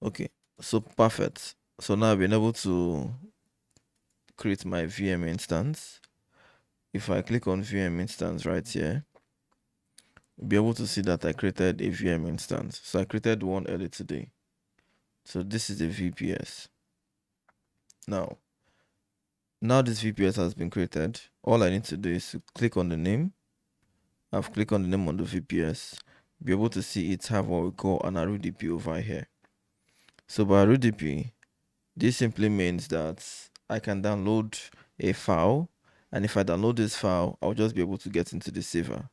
Okay, so perfect. So now I've been able to create my VM instance. If I click on VM instance right here, you'll be able to see that I created a VM instance. So I created one early today. So this is a VPS. Now this VPS has been created. All I need to do is to click on the name. I've clicked on the name on the VPS. Be able to see it have what we call an RUDP over here. So by RUDP, this simply means that I can download a file, and if I download this file, I'll just be able to get into the saver.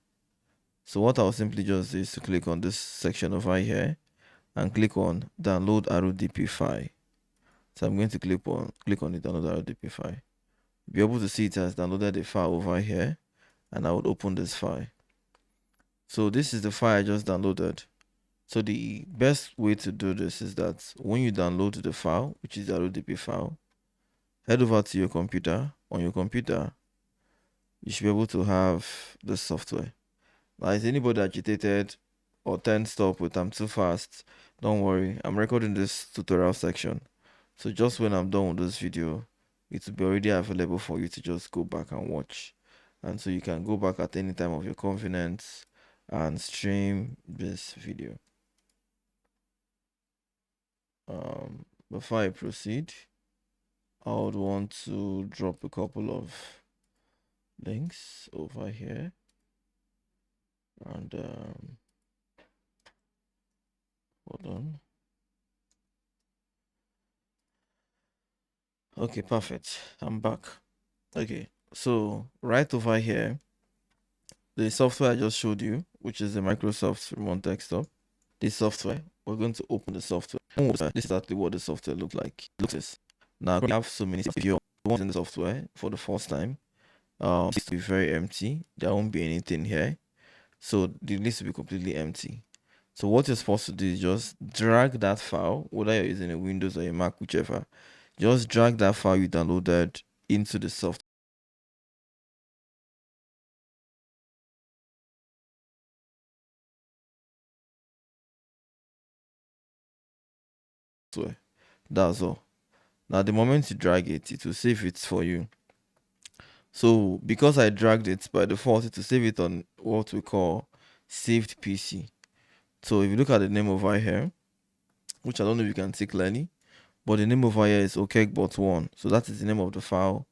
So what I'll simply just do is to click on this section over here and click on download RUDP file. So I'm going to click on the download RUDP file. Be able to see it has downloaded a file over here, and I would open this file. So this is the file I just downloaded. So the best way to do this is that when you download the file, which is the RODP file, head over to your computer. On your computer, you should be able to have the software. Now, is anybody agitated or tensed up with I'm too fast? Don't worry, I'm recording this tutorial section. So just when I'm done with this video, it will be already available for you to just go back and watch. And so you can go back at any time of your convenience and stream this video. Before I proceed, I would want to drop a couple of links over here, and hold on. Okay, perfect. I'm back. Okay, so right over here, the software I just showed you, which is the Microsoft Remote Desktop. This software, we're going to open the software. This is exactly what the software looks like. Now we have so many. If you're using the software for the first time, this will be very empty. There won't be anything here, so it needs to be completely empty. So what you're supposed to do is just drag that file, whether you're using a Windows or a Mac, whichever. Just drag that file you downloaded into the software. That's all. Now the moment you drag it, it will save it for you. So because I dragged it, by default it will save it on what we call saved PC. So if you look at the name over here, which I don't know if you can see clearly, but the name over here is Okbot 1. So that is the name of the file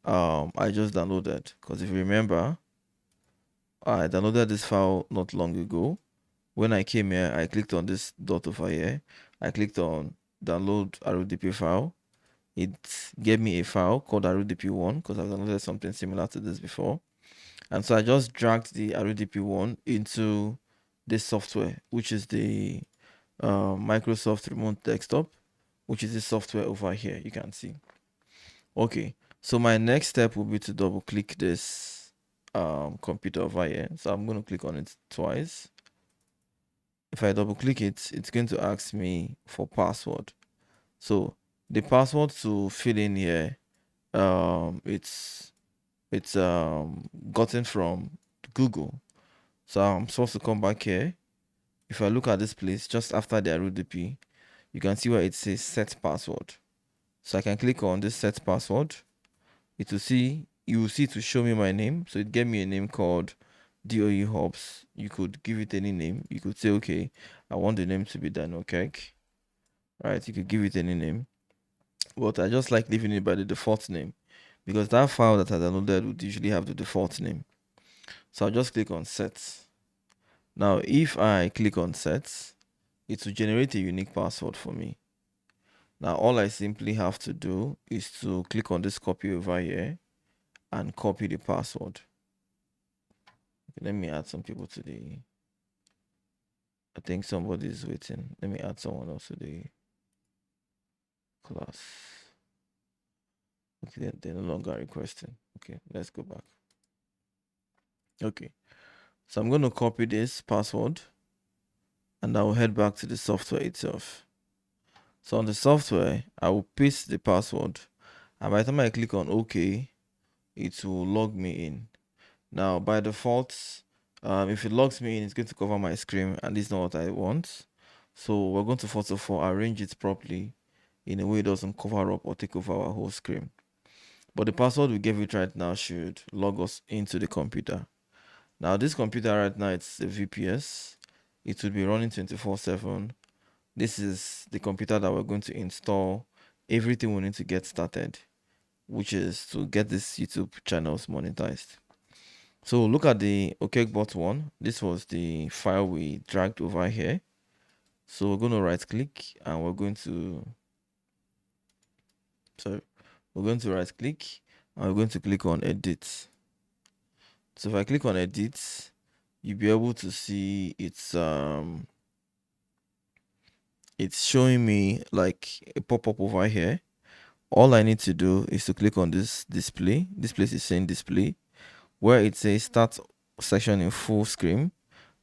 I just downloaded. Because if you remember, I downloaded this file not long ago. When I came here, I clicked on this dot over here. I clicked on download RODP file. It gave me a file called RODP1 because I've downloaded something similar to this before. And so I just dragged the RODP1 into this software, which is the Microsoft Remote Desktop, which is this software over here. You can see. Okay, so my next step will be to double click this computer over here. So I'm going to click on it twice. If I double click it, it's going to ask me for password. So the password to fill in here, it's gotten from Google. So I'm supposed to come back here. If I look at this place just after the RUDP, you can see where it says set password. So I can click on this set password. You will see to show me my name. So it gave me a name called DOE Hubs. You could give it any name. You could say, okay, I want the name to be Daniel Kirk. Right? You could give it any name. But I just like leaving it by the default name because that file that I downloaded would usually have the default name. So I'll just click on set. Now, if I click on set, it will generate a unique password for me. Now, all I simply have to do is to click on this copy over here and copy the password. Okay, let me add some people to the... I think somebody is waiting. Let me add someone else to the class. Okay, they're no longer requesting. Okay, let's go back. Okay, so I'm going to copy this password and I will head back to the software itself. So on the software, I will paste the password, and by the time I click on OK, it will log me in. Now, by default, if it logs me in, it's going to cover my screen, and this is not what I want. So we're going to first of all arrange it properly in a way it doesn't cover up or take over our whole screen. But the password we gave it right now should log us into the computer. Now this computer right now, it's a VPS. It will be running 24/7. This is the computer that we're going to install everything we need to get started, which is to get these YouTube channels monetized. So look at the Okbot one. This was the file we dragged over here. So we're going to right click and we're going to right click and we're going to click on edit. So if I click on edit, you'll be able to see it's showing me like a pop-up over here. All I need to do is to click on this display. This place is saying display, where it says start session in full screen.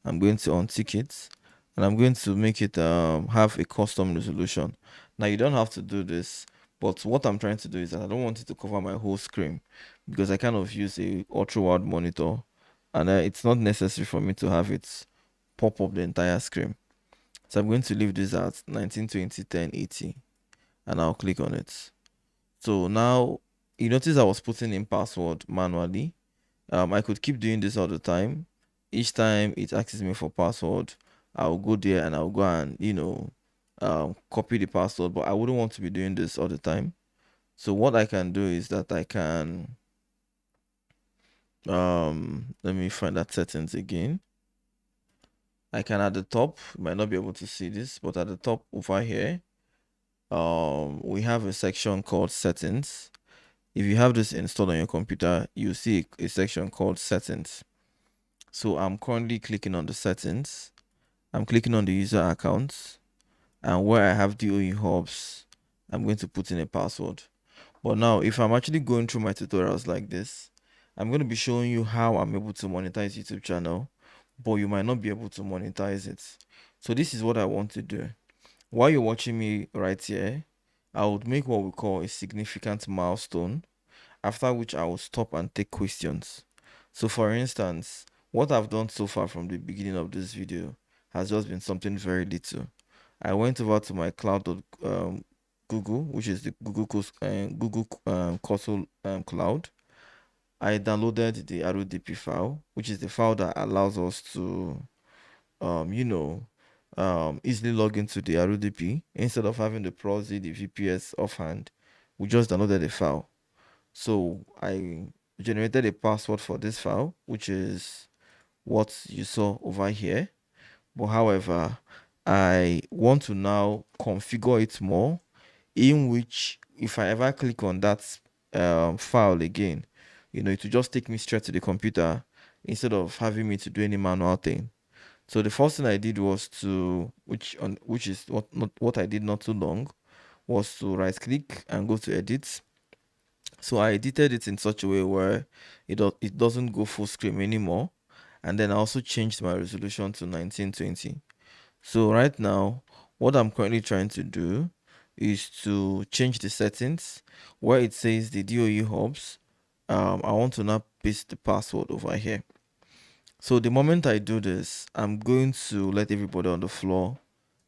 I'm going to untick it and I'm going to make it have a custom resolution. Now you don't have to do this, but what I'm trying to do is that I don't want it to cover my whole screen because I kind of use a ultra wide monitor and it's not necessary for me to have it pop up the entire screen. So I'm going to leave this at 1920 1080 and I'll click on it. So now you notice I was putting in password manually. I could keep doing this all the time. Each time it asks me for password, I'll go there and I'll go and copy the password, but I wouldn't want to be doing this all the time. So what I can do is that I can let me find that settings again. I can at the top, you might not be able to see this, but at the top over here, we have a section called settings. If you have this installed on your computer, you see a section called settings. So I'm currently clicking on the settings. I'm clicking on the user accounts, and where I have DOE hubs, I'm going to put in a password. But now if I'm actually going through my tutorials like this, I'm going to be showing you how I'm able to monetize YouTube channel, but you might not be able to monetize it. So this is what I want to do. While you're watching me right here, I would make what we call a significant milestone, after which I will stop and take questions. So for instance, what I've done so far from the beginning of this video has just been something very little. I went over to my cloud Google, which is the Google console cloud. I downloaded the RODP file, which is the file that allows us to easily log into the RODP instead of having the proxy, the VPS offhand. We just downloaded the file. So I generated a password for this file, which is what you saw over here. But however, I want to now configure it more, in which if I ever click on that file again, it will just take me straight to the computer instead of having me to do any manual thing. So the first thing I did was to, which is what I did not too long, was to right click and go to edit. So I edited it in such a way where it doesn't go full screen anymore. And then I also changed my resolution to 1920. So right now, what I'm currently trying to do is to change the settings where it says the DOE hubs. I want to now paste the password over here. So the moment I do this, I'm going to let everybody on the floor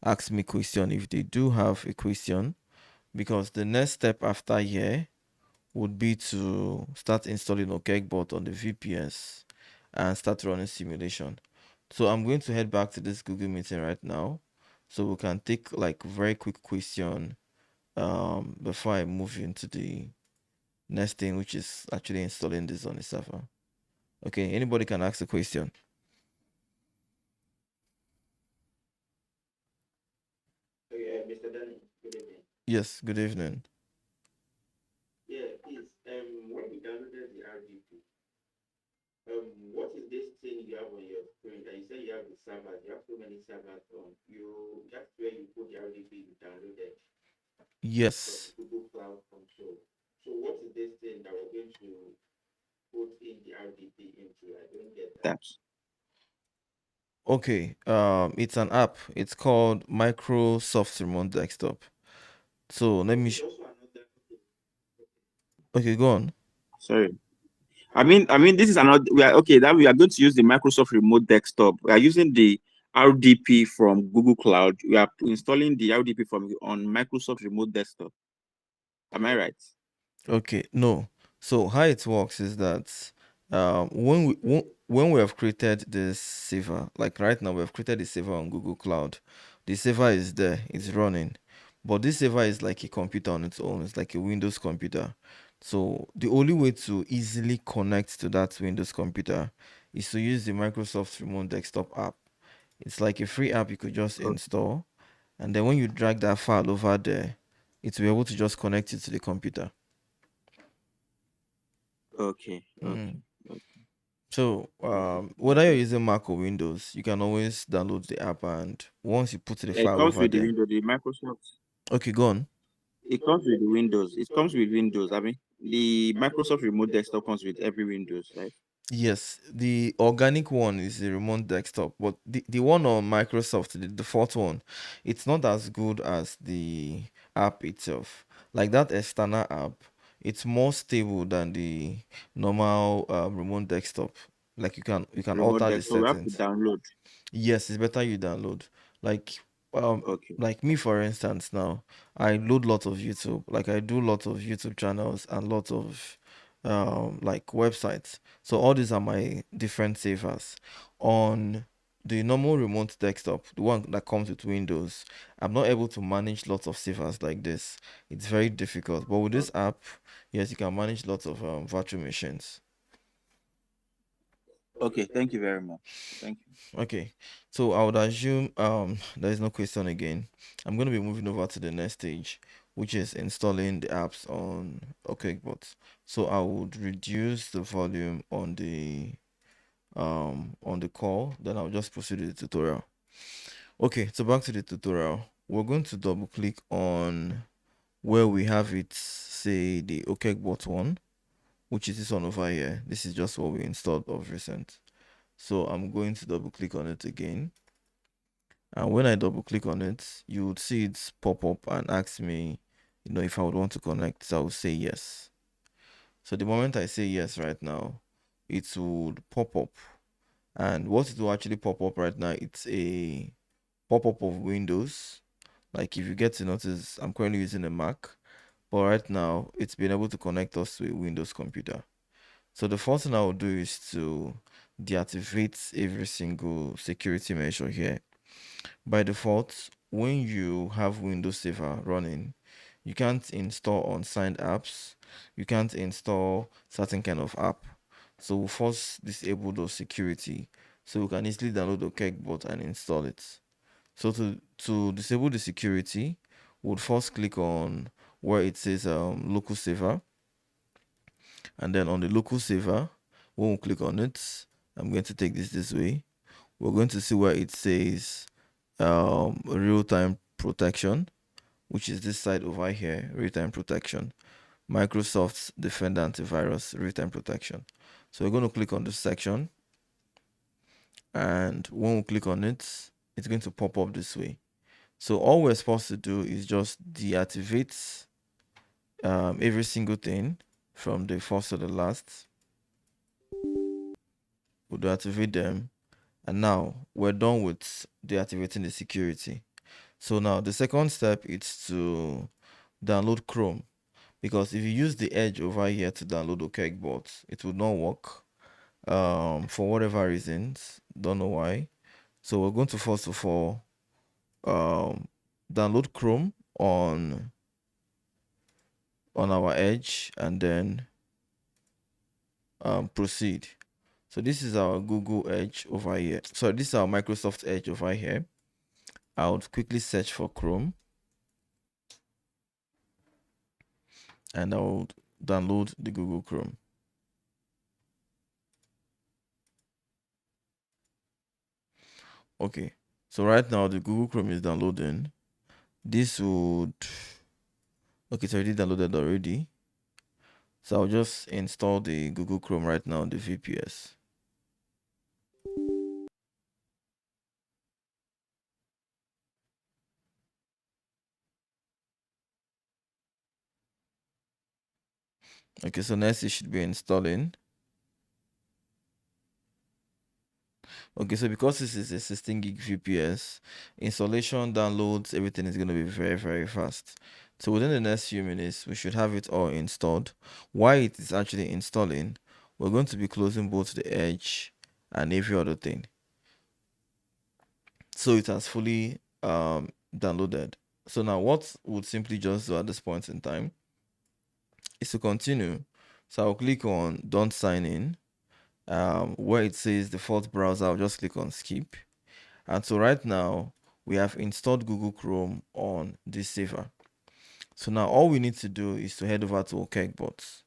ask me question if they do have a question, because the next step after here would be to start installing Okbot on the VPS and start running simulation. So I'm going to head back to this Google meeting right now, so we can take like very quick question before I move into the next thing, which is actually installing this on the server. Okay, anybody can ask a question. Mr. Danny, good evening. Yes, good evening. Yeah, please. When you downloaded the RDP, what is this thing you have on your screen that you say you have the servers? You have so many servers on. That's where you put the RDP you downloaded from Yes. Google Cloud Console. So what is this thing that we're going to put in the RDP into? I don't get that. Okay. It's an app. It's called Microsoft Remote Desktop. So let me. Okay, there's also another. Okay, Okay, go on. Sorry. I was I mean, asking. this is another. We are okay. That we are going to use the Microsoft Remote Desktop. We are using the RDP from Google Cloud. We are installing the RDP from on Microsoft Remote Desktop. Am I right? Okay, no. So how it works is that when we have created this server, like right now we have created the server on Google Cloud. The server is there, it's running. But this server is like a computer on its own. It's like a Windows computer. So the only way to easily connect to that Windows computer is to use the Microsoft Remote Desktop app. It's like a free app you could just install, and then when you drag that file over there, it will be able to just connect it to the computer. Okay, Mm. okay, okay, So, okay. whether you're using Mac or Windows, you can always download the app, and once you put the Yeah, it file comes over with the there, window, the Microsoft. okay, go on. It comes with the Windows. It comes with Windows. I mean, the Microsoft Remote Desktop comes with every Windows, right? Yes, the organic one is the remote desktop, but the one on Microsoft, the default one, it's not as good as the app itself. Like that external app, it's more stable than the normal remote desktop. Like you can Remote alter the Desktop. We have to settings. download. Yes, it's better you download. Like Okay, like me for instance now, I load lots of YouTube. Like I do lots of YouTube channels and lots of like websites. So all these are my different savers. On the normal remote desktop, the one that comes with Windows, I'm not able to manage lots of savers like this. It's very difficult. But with this okay, app, yes, you can manage lots of virtual machines. okay. Thank you very much. Thank you. Okay, so I would assume there is no question again. I'm going to be moving over to the next stage, which is installing the apps on Okbot. So I would reduce the volume on the call, then I'll just proceed with the tutorial. Okay, so back to the tutorial. We're going to double click on where we have it, say the Okbot one, which is this one over here. This is just what we installed of recent. So I'm going to double click on it again. And when I double click on it, you would see it pop up and ask me, if I would want to connect. So I would say yes. So the moment I say yes right now, it would pop up. And what it will actually pop up right now, it's a pop-up of Windows. Like if you get to notice, I'm currently using a Mac, but right now it's been able to connect us to a Windows computer. So the first thing I will do is to deactivate every single security measure here. By default, when you have Windows Saver running, you can't install unsigned apps. You can't install certain kind of app. So we'll first disable those security. So we can easily download the Okbot and install it. So to disable the security, we'll first click on where it says local saver. And then on the local saver, when we click on it, I'm going to take this way. We're going to see where it says real-time protection, which is this side over here, real-time protection. Microsoft's Defender Antivirus real-time protection. So we're going to click on this section, and when we click on it, it's going to pop up this way. So all we're supposed to do is just deactivate every single thing from the first to the last. We'll deactivate them, and now we're done with deactivating the security. So now the second step is to download Chrome, because if you use the Edge over here to download Okbot, it would not work for whatever reasons. Don't know why. So we're going to first of all um, download Chrome on our Edge, and then proceed. So this is our Google Edge over here. So this is our Microsoft Edge over here. I would quickly search for Chrome, and I will download the Google Chrome. Okay, so right now the Google Chrome is downloading. This would, okay, it's already downloaded already. So I'll just install the Google Chrome right now on the VPS. Okay, so next it should be installing. Okay, so because this is a 16 gig VPS, installation, downloads, everything is going to be very, very fast. So within the next few minutes, we should have it all installed. While it is actually installing, we're going to be closing both the Edge and every other thing. So it has fully downloaded. So now what would simply just do at this point in time is to continue. So I'll click on don't sign in. Where it says default browser, I'll just click on skip. And so right now we have installed Google Chrome on this server. So now all we need to do is to head over to Okbot.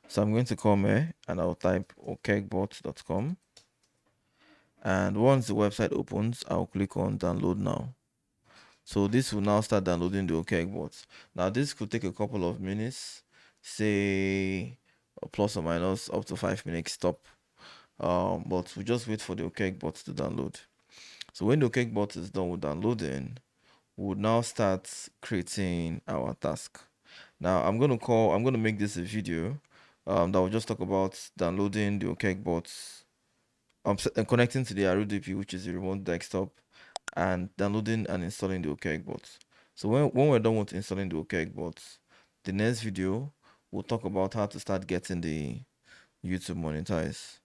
So I'm going to come here and I'll type okbot.com. And once the website opens, I'll click on download now. So this will now start downloading the Okbot. Now this could take a couple of minutes, say plus or minus up to 5 minutes stop. But we just wait for the Okbot to download. So when the Okbot is done with downloading, we would now start creating our task. Now I'm gonna make this a video that will just talk about downloading the Okbot, connecting to the RUDP, which is the remote desktop, and downloading and installing the Okbot. So when we're done with installing the Okbot, the next video we'll talk about how to start getting the YouTube monetized.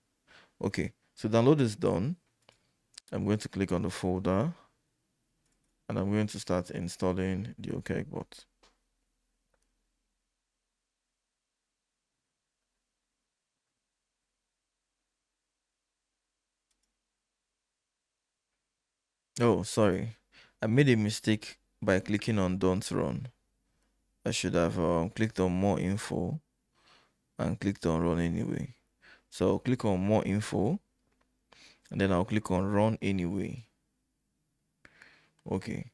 Okay, so download is done. I'm going to click on the folder and I'm going to start installing the Okbot. Oh, sorry. I made a mistake by clicking on don't run. I should have clicked on more info and clicked on run anyway. So I'll click on more info and then I'll click on run anyway. Okay.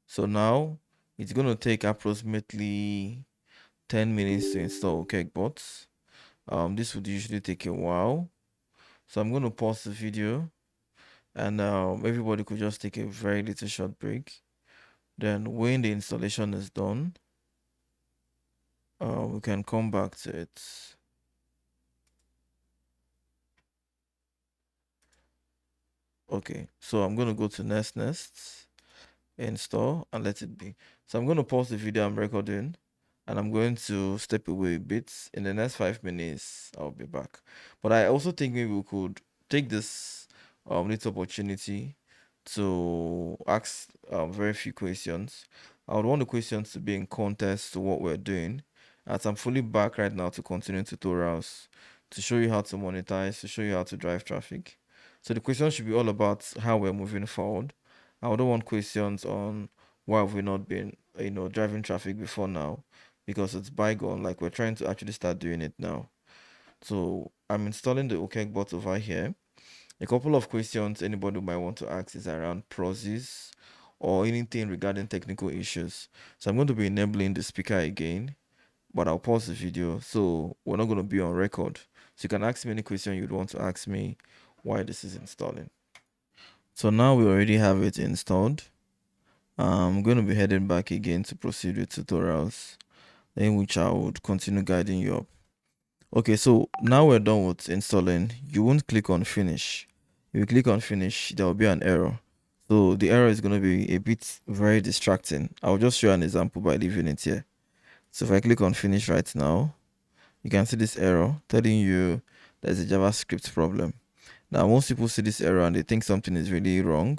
So now it's going to take approximately 10 minutes to install Okbot. This would usually take a while. So I'm going to pause the video and everybody could just take a very little short break. Then when the installation is done, we can come back to it. Okay, so I'm going to go to Nest, install, and let it be. So I'm going to pause the video I'm recording and I'm going to step away a bit. In the next 5 minutes, I'll be back. But I also think maybe we could take this little opportunity to ask very few questions. I would want the questions to be in context to what we're doing, as I'm fully back right now to continue tutorials, to show you how to monetize, to show you how to drive traffic. So the question should be all about how we're moving forward. I don't want questions on why have we not been, driving traffic before now, because it's bygone. Like we're trying to actually start doing it now. So I'm installing the Okbot over here. A couple of questions anybody might want to ask is around proxies or anything regarding technical issues. So I'm going to be enabling the speaker again, but I'll pause the video so we're not going to be on record. So you can ask me any question you'd want to ask me while this is installing. So now we already have it installed. I'm going to be heading back again to proceed with tutorials, in which I would continue guiding you up. Okay, so now we're done with installing. You won't click on finish. If you click on finish, there will be an error. So the error is going to be a bit very distracting. I'll just show an example by leaving it here. So if I click on finish right now, you can see this error telling you there's a JavaScript problem. Now, most people see this error and they think something is really wrong,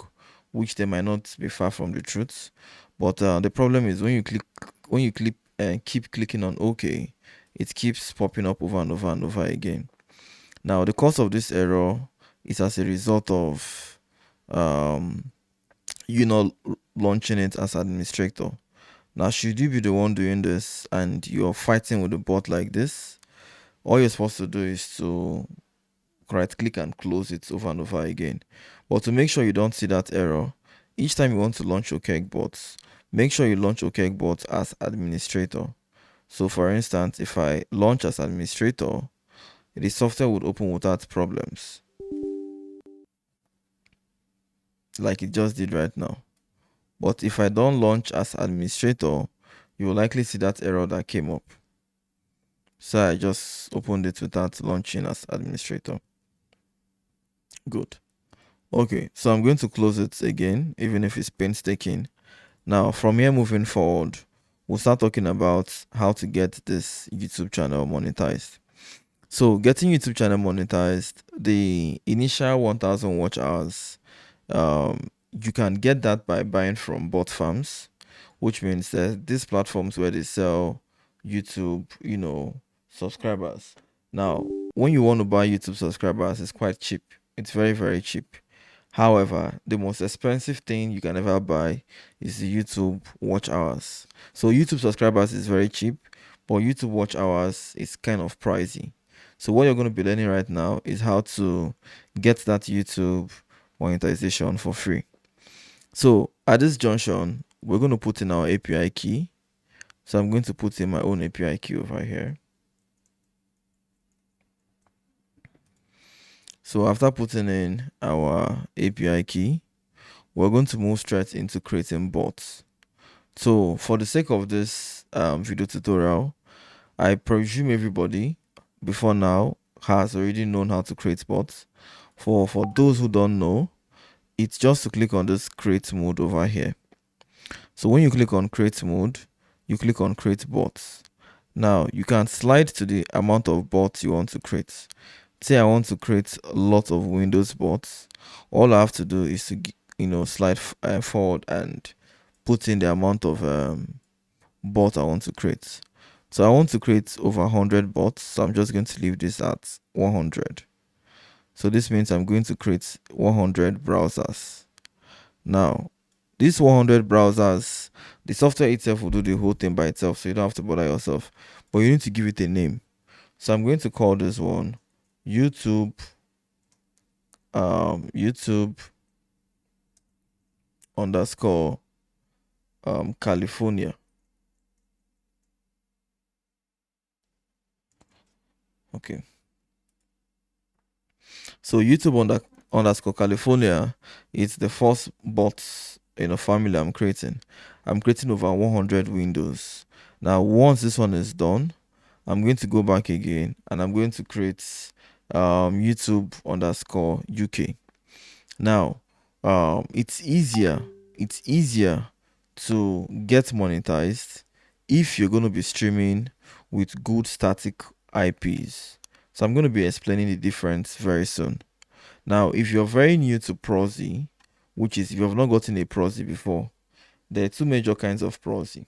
which they might not be far from the truth. But the problem is when you keep clicking on OK, it keeps popping up over and over and over again. Now, the cause of this error is as a result of you not launching it as administrator. Now, should you be the one doing this and you're fighting with a bot like this, all you're supposed to do is to right click and close it over and over again. But to make sure you don't see that error, each time you want to launch Okbot, make sure you launch Okbot as administrator. So for instance, if I launch as administrator, the software would open without problems, like it just did right now. But if I don't launch as administrator, you will likely see that error that came up. So I just opened it without launching as administrator. Good. Okay, so I'm going to close it again, even if it's painstaking. Now, from here moving forward, we'll start talking about how to get this YouTube channel monetized. So, getting YouTube channel monetized, the initial 1,000 watch hours, you can get that by buying from bot farms, which means that these platforms where they sell YouTube, subscribers. Now, when you want to buy YouTube subscribers, it's quite cheap. It's very, very cheap. However, the most expensive thing you can ever buy is the YouTube watch hours. So YouTube subscribers is very cheap, but YouTube watch hours is kind of pricey. So what you're going to be learning right now is how to get that YouTube monetization for free. So at this junction, we're going to put in our API key. So I'm going to put in my own API key over here. So after putting in our API key, we're going to move straight into creating bots. So for the sake of this video tutorial, I presume everybody before now has already known how to create bots. For those who don't know, it's just to click on this create mode over here. So when you click on create mode, you click on create bots. Now you can slide to the amount of bots you want to create. Say I want to create a lot of Windows bots. All I have to do is to slide forward and put in the amount of bot I want to create. So I want to create over 100 bots. So I'm just going to leave this at 100. So this means I'm going to create 100 browsers. Now, these 100 browsers, the software itself will do the whole thing by itself, so you don't have to bother yourself. But you need to give it a name. So I'm going to call this one YouTube YouTube underscore California. Okay. So YouTube underscore California is the first bot in a family I'm creating. I'm creating over 100 windows. Now, once this one is done, I'm going to go back again and I'm going to create YouTube underscore UK. Now, it's easier to get monetized if you're going to be streaming with good static IPs. So I'm going to be explaining the difference very soon. Now, if you're very new to Proxy, which is if you've not gotten a Proxy before, there are two major kinds of Proxy.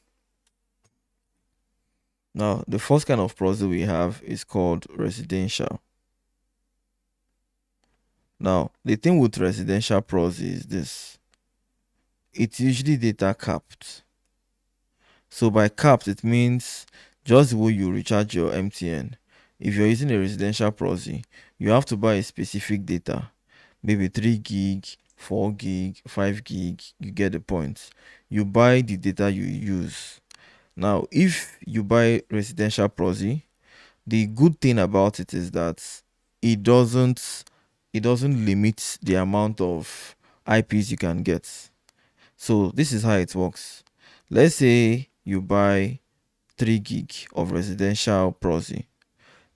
Now, the first kind of Proxy we have is called residential. Now, the thing with residential Proxy is this. It's usually data capped. So by capped, it means just the way you recharge your MTN. If you're using a residential Proxy, you have to buy a specific data, maybe 3 gig, 4 gig, 5 gig. You get the point. You buy the data you use. Now, if you buy residential Proxy, the good thing about it is that it doesn't it doesn't limit the amount of IPs you can get. So this is how it works. Let's say you buy 3 gig of residential Proxy.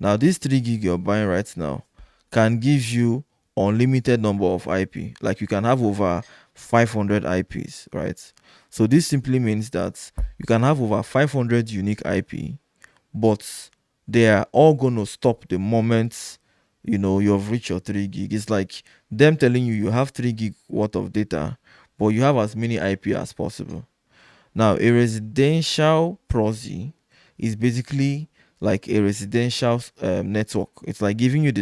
Now this 3 gig you're buying right now can give you unlimited number of IP. Like you can have over 500 IPs, right? So this simply means that you can have over 500 unique IP, but they are all going to stop the moment you've reached your 3 gig. It's like them telling you have 3 gig worth of data, but you have as many IP as possible. Now, a residential Proxy is basically like a residential network. It's like giving you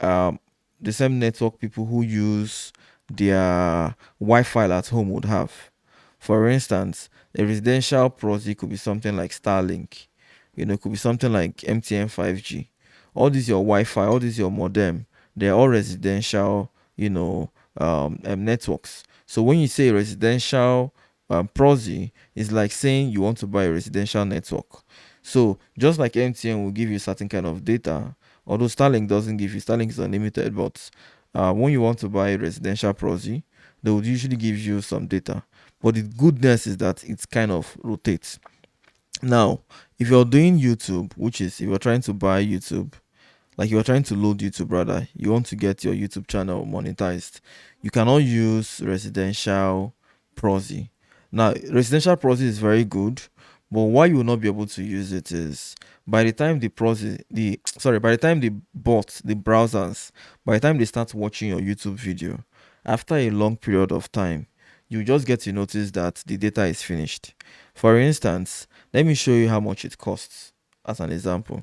um, the same network people who use their Wi-Fi at home would have. For instance, a residential Proxy could be something like Starlink. It could be something like MTN 5G. All these your Wi-Fi, all these your modem, they're all residential, networks. So when you say residential Proxy, it's like saying you want to buy a residential network. So just like MTN will give you certain kind of data, although Starlink doesn't give you, Starlink is unlimited, but when you want to buy a residential Proxy, they would usually give you some data. But the goodness is that it kind of rotates. Now, if you're doing YouTube, which is if you're trying to buy YouTube, like you're trying to load YouTube rather, you want to get your YouTube channel monetized, you cannot use residential proxy. Now, residential proxy is very good, but why you will not be able to use it is by the time the proxy, the sorry, by the time the bots, the browsers, by the time they start watching your YouTube video, after a long period of time, you just get to notice that the data is finished. For instance, let me show you how much it costs as an example.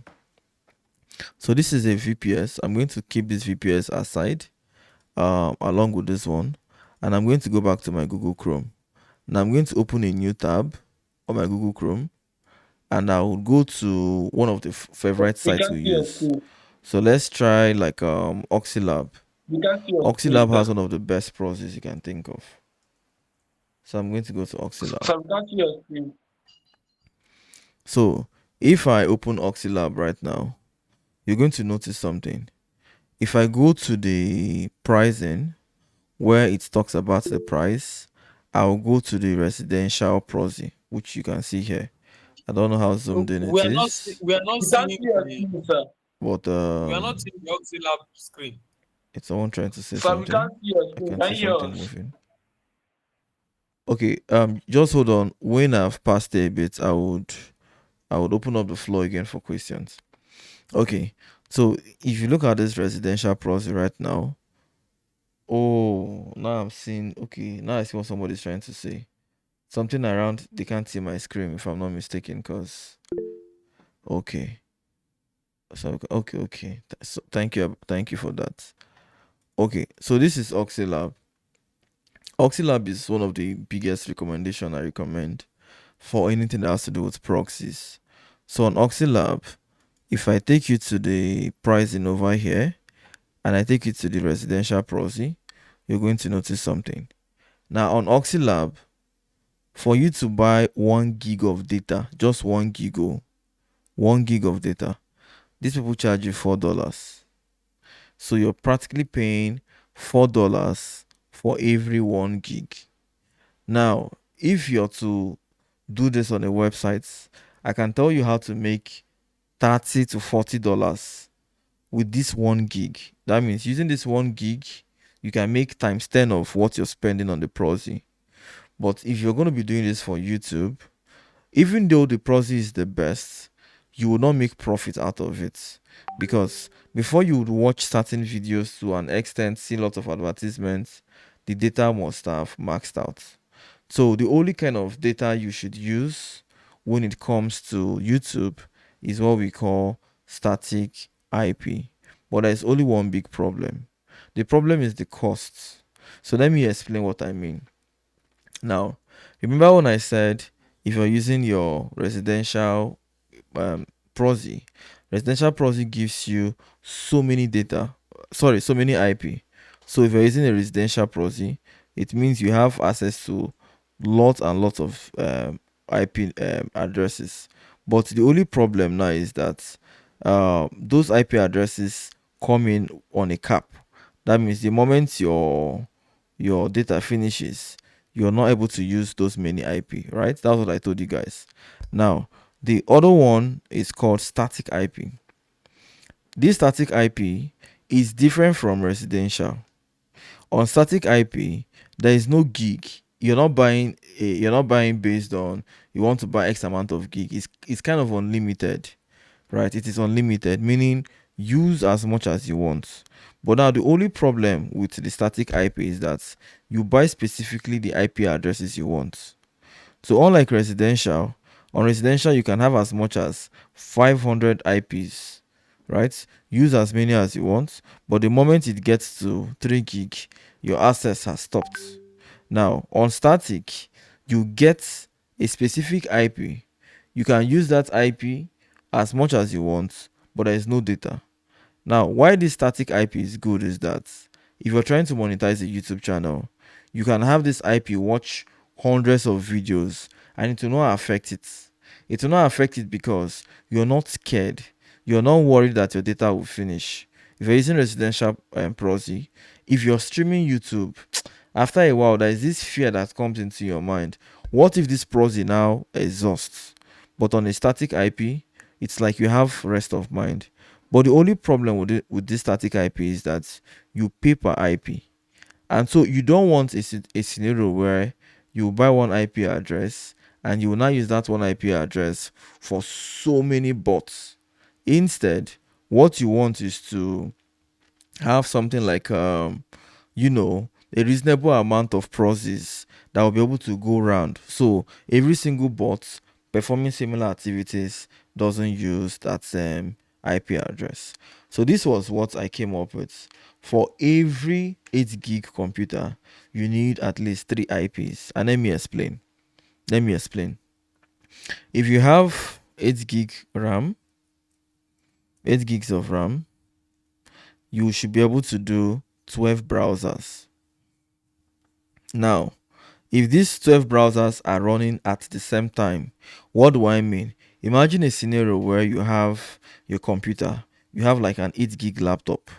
So this is a VPS. I'm going to keep this VPS aside along with this one, and I'm going to go back to my Google Chrome. Now I'm going to open a new tab on my Google Chrome, and I will go to one of the favorite We sites can't we see your use. screen. So let's try like Oxylab. We can't see your screen, Oxylab has sir. one of the best processes you can think of. So I'm going to go to Oxylab. Sir, we can't see your screen. So if I open Oxylab right now, you're going to notice something. If I go to the pricing where it talks about the price, I'll go to the residential proxy, which you can see here. I don't know how zoomed in We it are not is, we are not We can't seeing see your the screen, sir. but we are not seeing the Oxylab screen. it's someone trying to say Sir, we something. can't see your I screen. can Can see you hear something us? moving. Okay, just hold on. When I've passed a bit, I would open up the floor again for questions. Okay, so if you look at this residential proxy right now, oh, now I'm seeing. Okay, now I see what somebody's trying to say. Something around they can't see my screen if I'm not mistaken, cause okay. So okay. So thank you for that. Okay, so this is Oxylab. Oxylab is one of the biggest recommendation I recommend for anything that has to do with proxies. So on Oxylab, if I take you to the pricing over here and I take you to the residential proxy, you're going to notice something. Now on Oxylab, for you to buy 1 gig of data, just 1 gig, 1 gig of data, these people charge you $4. So you're practically paying $4 for every 1 gig. Now, if you're to do this on a website, I can tell you how to make $30 to $40 with this 1 gig. That means using this 1 gig, you can make times 10 of what you're spending on the proxy. But if you're going to be doing this for YouTube, even though the proxy is the best, you will not make profit out of it, because before you would watch certain videos to an extent, see lots of advertisements, the data must have maxed out. So the only kind of data you should use when it comes to YouTube is what we call static IP. But there's only one big problem. The problem is the costs. So let me explain what I mean. Now, remember when I said if you're using your residential um, proxy, residential proxy gives you so many data, sorry, so many IP. So if you're using a residential proxy, it means you have access to lots and lots of IP addresses. But the only problem now is that those IP addresses come in on a cap. That means the moment your data finishes, you're not able to use those many IP, right? That's what I told you guys. Now, the other one is called static IP. This static IP is different from residential. On static IP, there is no gig. You're not buying based on you want to buy X amount of gig. It's kind of unlimited, right? It is unlimited, meaning use as much as you want. But now the only problem with the static IP is that you buy specifically the IP addresses you want. So unlike residential, on residential you can have as much as 500 IPs, right? Use as many as you want, but the moment it gets to 3 gig, your access has stopped. Now, on static, you get a specific IP. You can use that IP as much as you want, but there is no data. Now, why this static IP is good is that if you're trying to monetize a YouTube channel, you can have this IP watch hundreds of videos and it will not affect it. It will not affect it because you're not scared. You're not worried that your data will finish. If you're using residential proxy, if you're streaming YouTube, after a while, there is this fear that comes into your mind. What if this proxy now exhausts? But on a static IP, it's like you have rest of mind. But the only problem with this static IP is that you pay per IP. And so you don't want a scenario where you buy one IP address and you will now use that one IP address for so many bots. Instead, what you want is to have something like a reasonable amount of processes that will be able to go around. So every single bot performing similar activities doesn't use that same IP address. So this was what I came up with. For every 8 gig computer, you need at least 3 IPs. And let me explain. If you have 8 gig RAM, 8 gigs of RAM, you should be able to do 12 browsers. Now, if these 12 browsers are running at the same time, what do I mean? Imagine a scenario where you have your computer, you have like an 8 gig laptop.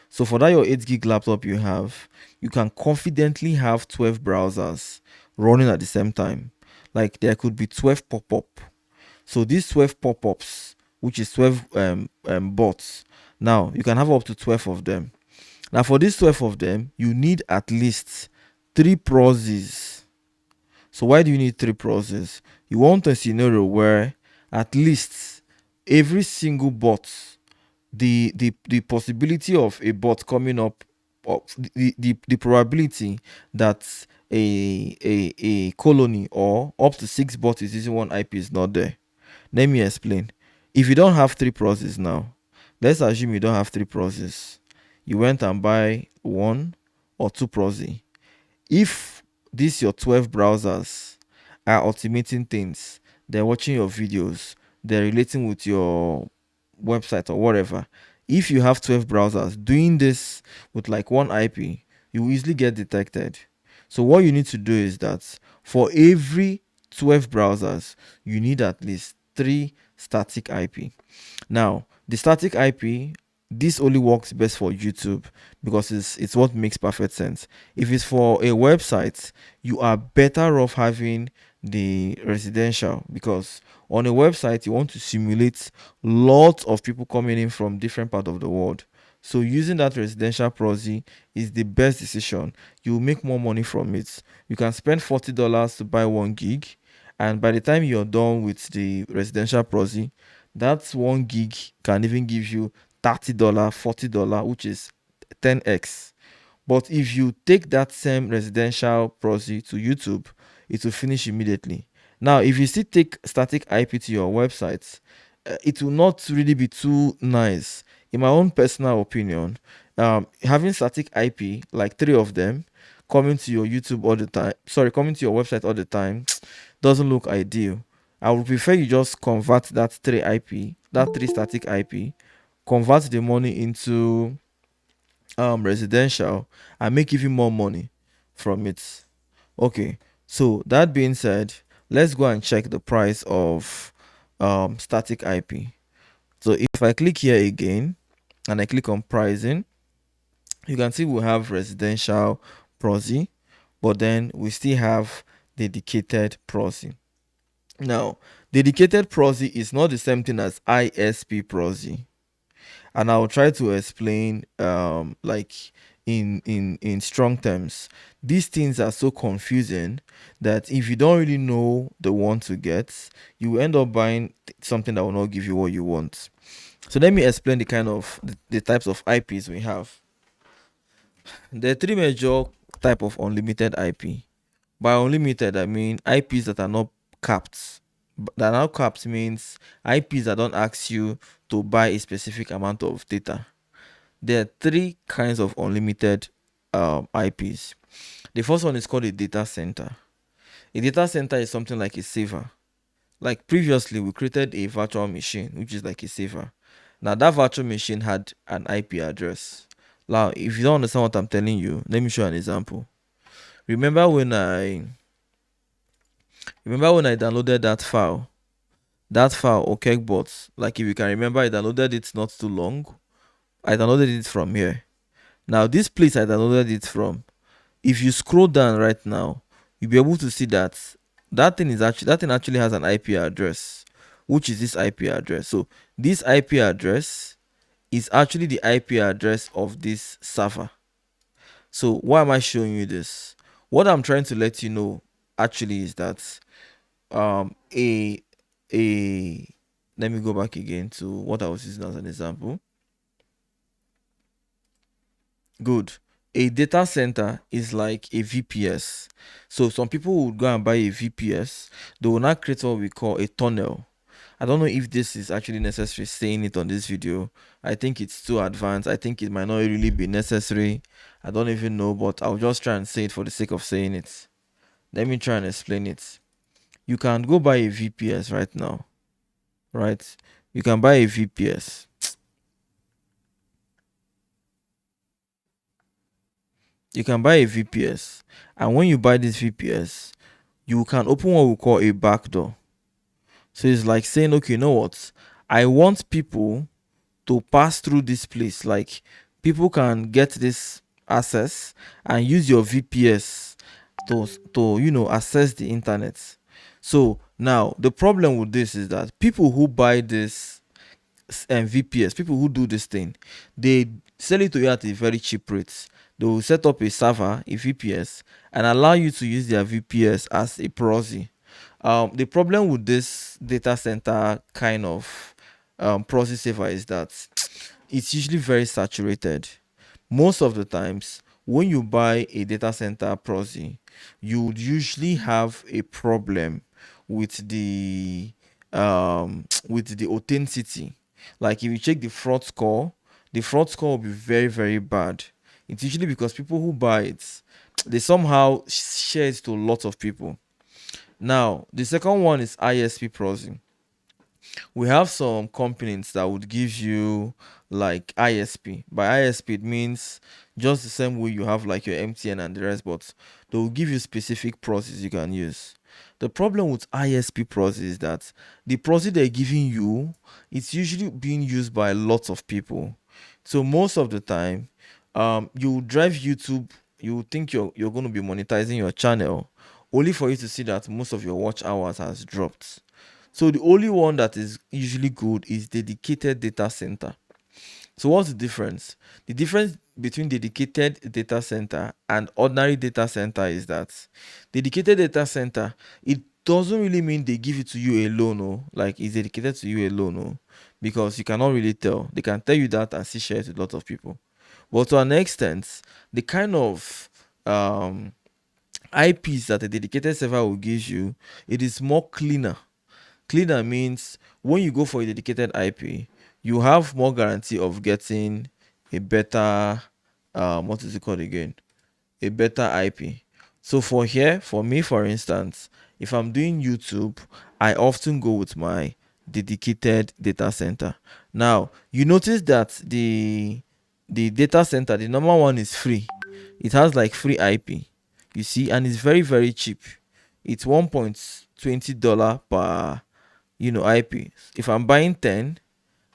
So for that your 8 gig laptop you can confidently have 12 browsers running at the same time. Like there could be 12 pop-up. So these 12 pop-ups, which is 12 bots, now you can have up to 12 of them. Now for these 12 of them, you need at least 3 processes. So why do you need 3 processes? You want a scenario where at least every single bot, the possibility of a bot coming up, of the probability that a colony or up to 6 bots is using one IP is not there. Let me explain. If you don't have 3 processes now, let's assume you don't have 3 processes. You went and buy 1 or 2 processes. If these your 12 browsers are automating things, they're watching your videos, they're relating with your website or whatever. If you have 12 browsers doing this with like one IP, you will easily get detected. So what you need to do is that for every 12 browsers, you need at least 3 static IP. Now, the static IP, this only works best for YouTube because it's what makes perfect sense. If it's for a website, you are better off having the residential, because on a website you want to simulate lots of people coming in from different parts of the world. So using that residential proxy is the best decision. You will make more money from it. You can spend $40 to buy 1 gig, and by the time you're done with the residential proxy, that 1 gig can even give you $30, $40, which is 10x. But if you take that same residential proxy to YouTube, it will finish immediately. Now, if you still take static IP to your website, it will not really be too nice. In my own personal opinion, having static IP, like 3 of them, coming to your YouTube all the time, coming to your website all the time, doesn't look ideal. I would prefer you just convert that 3 IP, that 3 static IP, convert the money into residential and make even more money from it. Okay, so that being said, let's go and check the price of static IP. So if I click here again and I click on pricing, you can see we have residential proxy, but then we still have dedicated proxy. Now, dedicated proxy is not the same thing as ISP proxy, and I'll try to explain like in strong terms. These things are so confusing that if you don't really know the one to get, you end up buying something that will not give you what you want. So let me explain the types of IPs we have. There are 3 major type of unlimited IP. By unlimited, I mean IPs that are not capped. That are not capped means IPs that don't ask you to buy a specific amount of data. There are 3 kinds of unlimited IPs. The first one is called a data center. A data center is something like a saver. Like previously, we created a virtual machine, which is like a saver. Now, that virtual machine had an IP address. Now, if you don't understand what I'm telling you, let me show you an example. Remember when I downloaded that file, Okbot. Like if you can remember, I downloaded it not too long. I downloaded it from here. Now, this place I downloaded it from, if you scroll down right now, you'll be able to see that that thing actually has an IP address, which is this IP address. So this IP address is actually the IP address of this server. So why am I showing you this? What I'm trying to let you know actually is that a a let me go back again to what I was using as an example. Good. A data center is like a VPS. So some people would go and buy a VPS. They will not create what we call a tunnel. I don't know if this is actually necessary saying it on this video. I think it's too advanced. I think it might not really be necessary. I don't even know, but I'll just try and say it for the sake of saying it. Let me try and explain it. You can go buy a VPS right now, right? You can buy a VPS. You can buy a VPS, and when you buy this VPS, you can open what we call a backdoor. So it's like saying, okay, you know what? I want people to pass through this place. Like people can get this access and use your VPS to access the internet. So now the problem with this is that people who buy this VPS, people who do this thing, they sell it to you at a very cheap rate. They will set up a server, a VPS, and allow you to use their VPS as a proxy. The problem with this data center kind of proxy server is that it's usually very saturated. Most of the times, when you buy a data center proxy, you would usually have a problem with the with the authenticity. Like if you check the fraud score will be very, very bad. It's usually because people who buy it, they somehow share it to lots of people. Now, the second one is ISP proxy. We have some companies that would give you like ISP. By ISP, it means just the same way you have like your MTN and the rest, but they will give you specific proxies you can use. The problem with ISP proxy is that the proxy they're giving you, it's usually being used by lots of people. So most of the time, you drive YouTube, you think you're going to be monetizing your channel, only for you to see that most of your watch hours has dropped. So the only one that is usually good is dedicated data center. So what's the difference? The difference between dedicated data center and ordinary data center is that dedicated data center, it doesn't really mean they give it to you alone, oh, like it's dedicated to you alone, oh, because you cannot really tell. They can tell you that and still share it with a lot of people. But to an extent, the kind of IPs that a dedicated server will give you, it is more cleaner. Cleaner means when you go for a dedicated IP, you have more guarantee of getting a better, what is it called again? A better IP. So for here, for me, for instance, if I'm doing YouTube, I often go with my dedicated data center. Now, you notice that the data center, the normal one is free. It has like free IP, you see, and it's very, very cheap. It's $1.20 per IP. If I'm buying 10,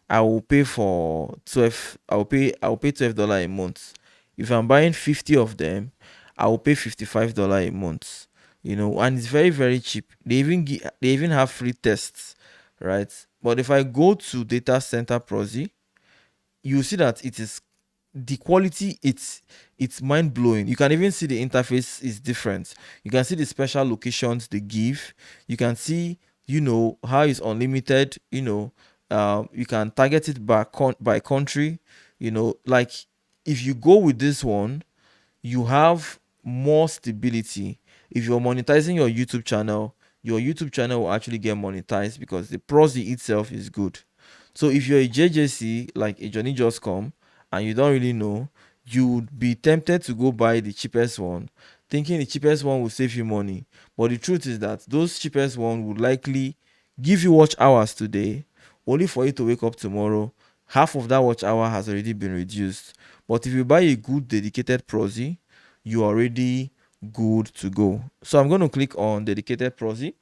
I will pay for 12. I will pay $12 a month. If I'm buying 50 of them, I will pay $55 a month. And it's very, very cheap. They even have free tests, right? But if I go to data center proxy, you see that it is the quality, it's mind blowing. You can even see the interface is different. You can see the special locations they give. You can see how it's unlimited. You can target it by country. Like if you go with this one, you have more stability. If you're monetizing your YouTube channel will actually get monetized because the proxy itself is good. So if you're a JJC, like a Johnny Just Come, and you don't really know, you would be tempted to go buy the cheapest one, thinking the cheapest one will save you money. But the truth is that those cheapest one would likely give you watch hours today, only for you to wake up tomorrow. Half of that watch hour has already been reduced. But if you buy a good dedicated proxy, you're already good to go. So I'm going to click on dedicated proxy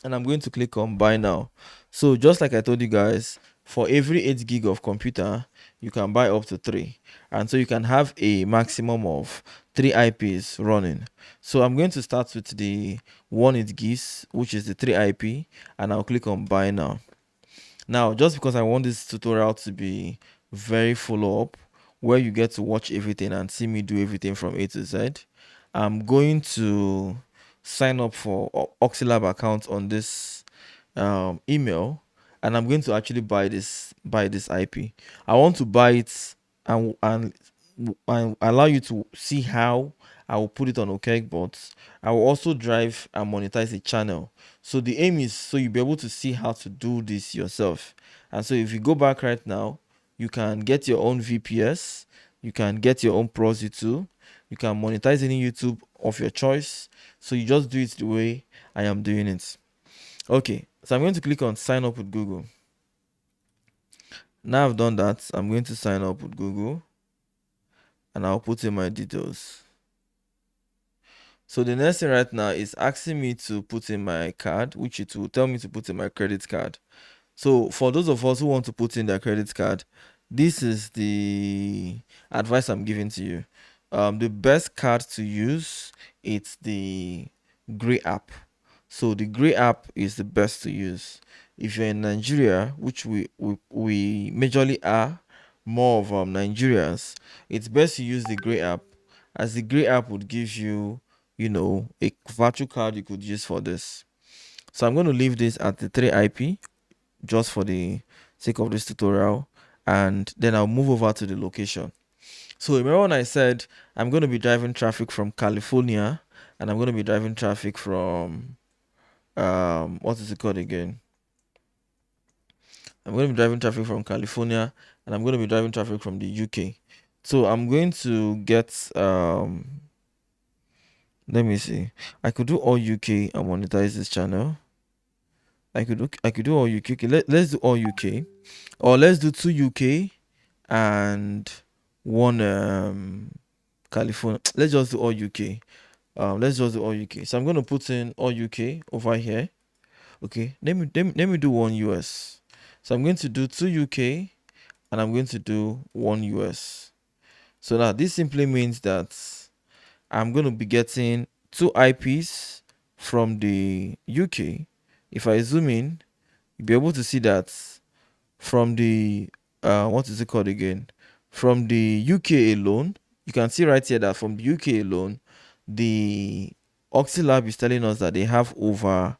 and I'm going to click on buy now. So just like I told you guys, for every 8 gig of computer, you can buy up to 3. And so you can have a maximum of 3 IPs running. So I'm going to start with the one it gives, which is the 3 IP, and I'll click on buy now. Now, just because I want this tutorial to be very follow up where you get to watch everything and see me do everything from A to Z. I'm going to sign up for Oxylab account on this email, and I'm going to actually buy this IP. I want to buy it and allow you to see how I will put it on Okbot. I will also drive and monetize the channel. So the aim is so you'll be able to see how to do this yourself. And so if you go back right now, you can get your own VPS, you can get your own Proxy too, you can monetize any YouTube of your choice. So you just do it the way I am doing it. Okay, so I'm going to click on sign up with Google. Now I've done that, I'm going to sign up with Google and I'll put in my details. So the next thing right now is asking me to put in my card, which it will tell me to put in my credit card. So for those of us who want to put in their credit card, this is the advice I'm giving to you. The best card to use, it's the Gray app. So the Gray app is the best to use. If you're in Nigeria, which we majorly are, more of Nigerians, it's best to use the Gray app, as the Gray app would give you, a virtual card you could use for this. So I'm going to leave this at the 3 IP just for the sake of this tutorial, and then I'll move over to the location. So remember when I said I'm going to be driving traffic from California, and I'm going to be driving traffic from what is it called again? I'm going to be driving traffic from California, and I'm going to be driving traffic from the UK. So I'm going to get let me see. I could do all UK and monetize this channel. I could do all UK. Okay, let's do all UK, or let's do 2 UK and 1 California. Let's just do all UK. Let's just do all UK. So I'm going to put in all UK over here. Okay, let me do 1 US. So I'm going to do 2 UK and I'm going to do 1 US. So now this simply means that I'm going to be getting 2 IPs from the UK. If I zoom in, you'll be able to see that from the what is it called again? From the UK alone, you can see right here that from the UK alone, the Oxylab is telling us that they have over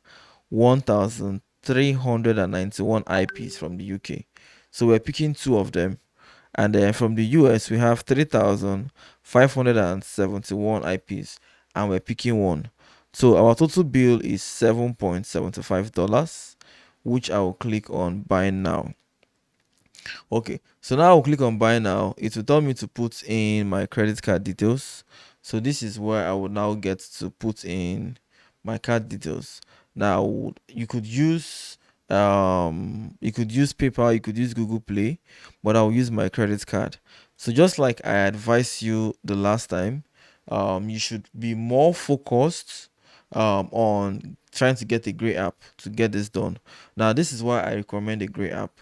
1,391 IPs from the UK. So we're picking 2 of them. And then from the US, we have 3,571 IPs, and we're picking 1. So our total bill is $7.75, which I will click on buy now. Okay, so now I'll click on buy now. It will tell me to put in my credit card details. So this is where I will now get to put in my card details. Now you could use PayPal, you could use Google Play, but I'll use my credit card. So just like I advised you the last time, you should be more focused on trying to get a great app to get this done. Now this is why I recommend a great app.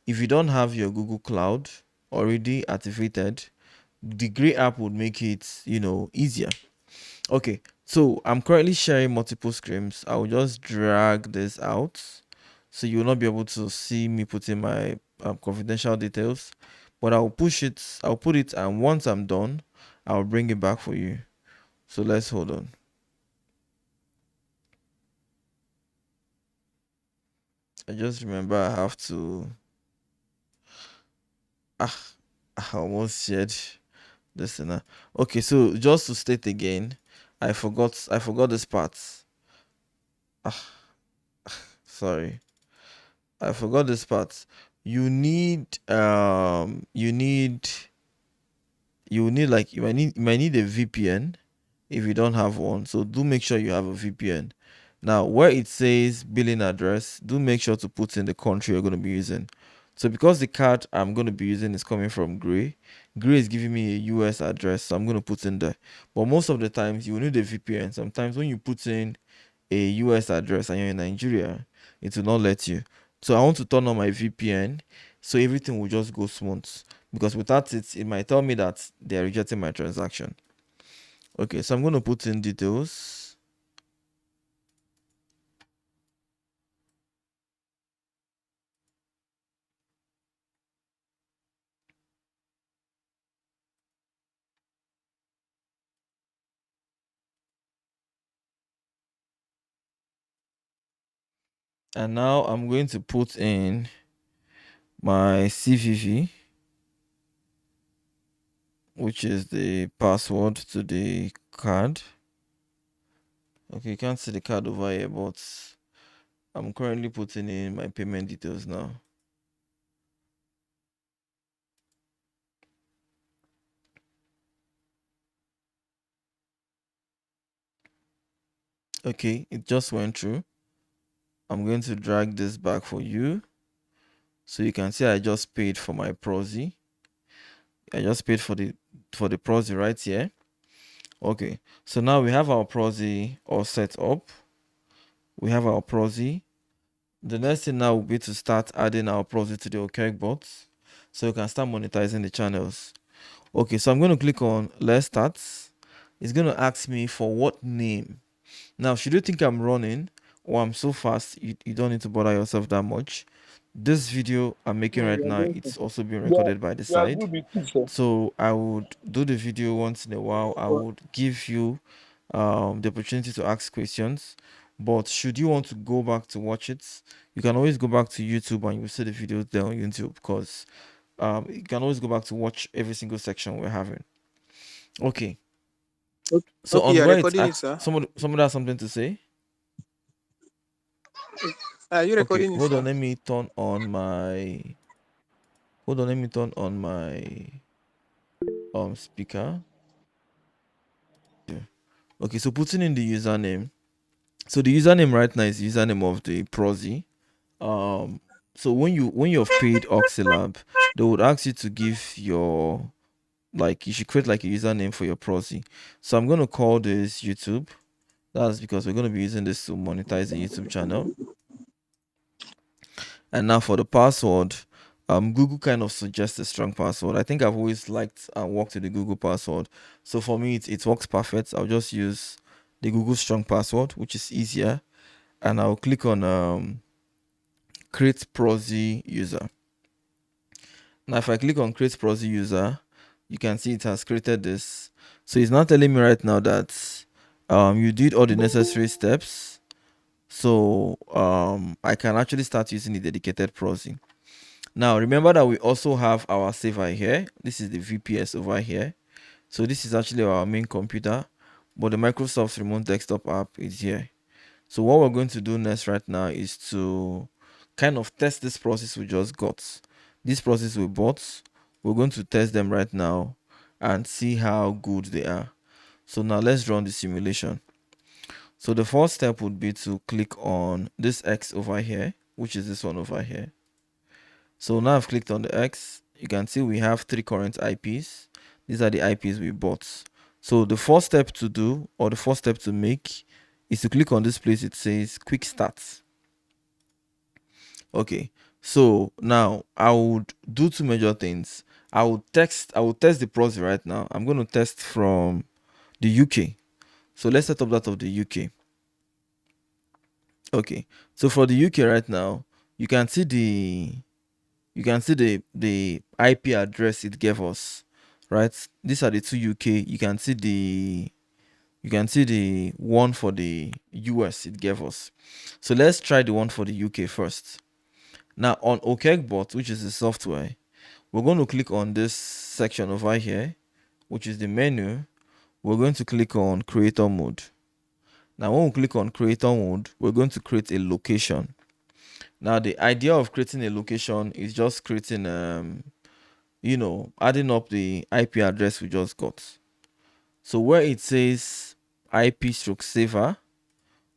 If you don't have your Google Cloud already activated, the Gray app would make it, easier. Okay, so I'm currently sharing multiple screens. I will just drag this out, so you will not be able to see me putting my confidential details. But I'll push it, I'll put it, and once I'm done, I'll bring it back for you. So let's hold on. I just remember I have to. Ah, I almost shared this thing. Okay, so just to state again, I forgot this part. Ah, sorry. I forgot this part. You need you might need a VPN if you don't have one. So do make sure you have a VPN. Now, where it says billing address, do make sure to put in the country you're going to be using. So because the card I'm going to be using is coming from Gray is giving me a US address, so I'm going to put in there. But most of the times you will need a VPN. Sometimes when you put in a US address and you're in Nigeria, it will not let you. So I want to turn on my VPN so everything will just go smooth. Because without it, it might tell me that they're rejecting my transaction. Okay, so I'm going to put in details. And now I'm going to put in my CVV, which is the password to the card. Okay, you can't see the card over here, but I'm currently putting in my payment details now. Okay, it just went through. I'm going to drag this back for you. So you can see I just paid for my Proxy. I just paid for the Proxy right here. Okay, so now we have our Proxy all set up. We have our Proxy. The next thing now will be to start adding our Proxy to the Okbot, so you can start monetizing the channels. Okay, so I'm going to click on Let's Start. It's going to ask me for what name. Now, should you think I'm running or I'm so fast, you don't need to bother yourself that much. This video I'm making No, right you are now, going to. it's also being You are, recorded by the you are side. good with it, sir. So I would do the video once in a while. I But would give you the opportunity to ask questions. But should you want to go back to watch it, you can always go back to YouTube and you'll see the videos there on YouTube, because you can always go back to watch every single section we're having. Okay. So Okay, on you're where it's recording it, sir. somebody has something to say. Are you Okay, recording it, hold on. sir? Let me turn on my. Hold on. Let me turn on my speaker. Yeah. Okay, so putting in the username. So the username right now is the username of the Proxy. So when you've paid Oxylab, they would ask you to give your, like, you should create like a username for your Proxy. So I'm gonna call this YouTube. That's because we're gonna be using this to monetize the YouTube channel. And now for the password, Google kind of suggests a strong password. I think I've always liked and worked with the Google password. So for me, it works perfect. I'll just use the Google strong password, which is easier. And I'll click on create Proxy user. Now, if I click on create Proxy user, you can see it has created this. So it's not telling me right now that you did all the necessary steps. So I can actually start using the dedicated Proxy. Now, remember that we also have our saver here. This is the VPS over here. So this is actually our main computer, but the Microsoft Remote Desktop app is here. So what we're going to do next right now is to kind of test this process we just got. This process we bought, we're going to test them right now and see how good they are. So now let's run the simulation. So the first step would be to click on this X over here, which is this one over here. So now I've clicked on the X. You can see we have 3 current IPs. These are the IPs we bought. So the first step to do, or the first step to make, is to click on this place. It says quick start. Okay. So now I would do 2 major things. I will test the Proxy right now. I'm going to test from the UK. So let's set up that of the UK. Okay. So for the UK right now, you can see the IP address it gave us, right? These are the 2 UK. You can see the one for the US it gave us. So let's try the one for the UK first. Now on Okbot, which is the software, we're going to click on this section over here, which is the menu. We're going to click on creator mode. Now when we click on creator mode, we're going to create a location. Now the idea of creating a location is just creating adding up the IP address we just got. So where it says IP stroke saver,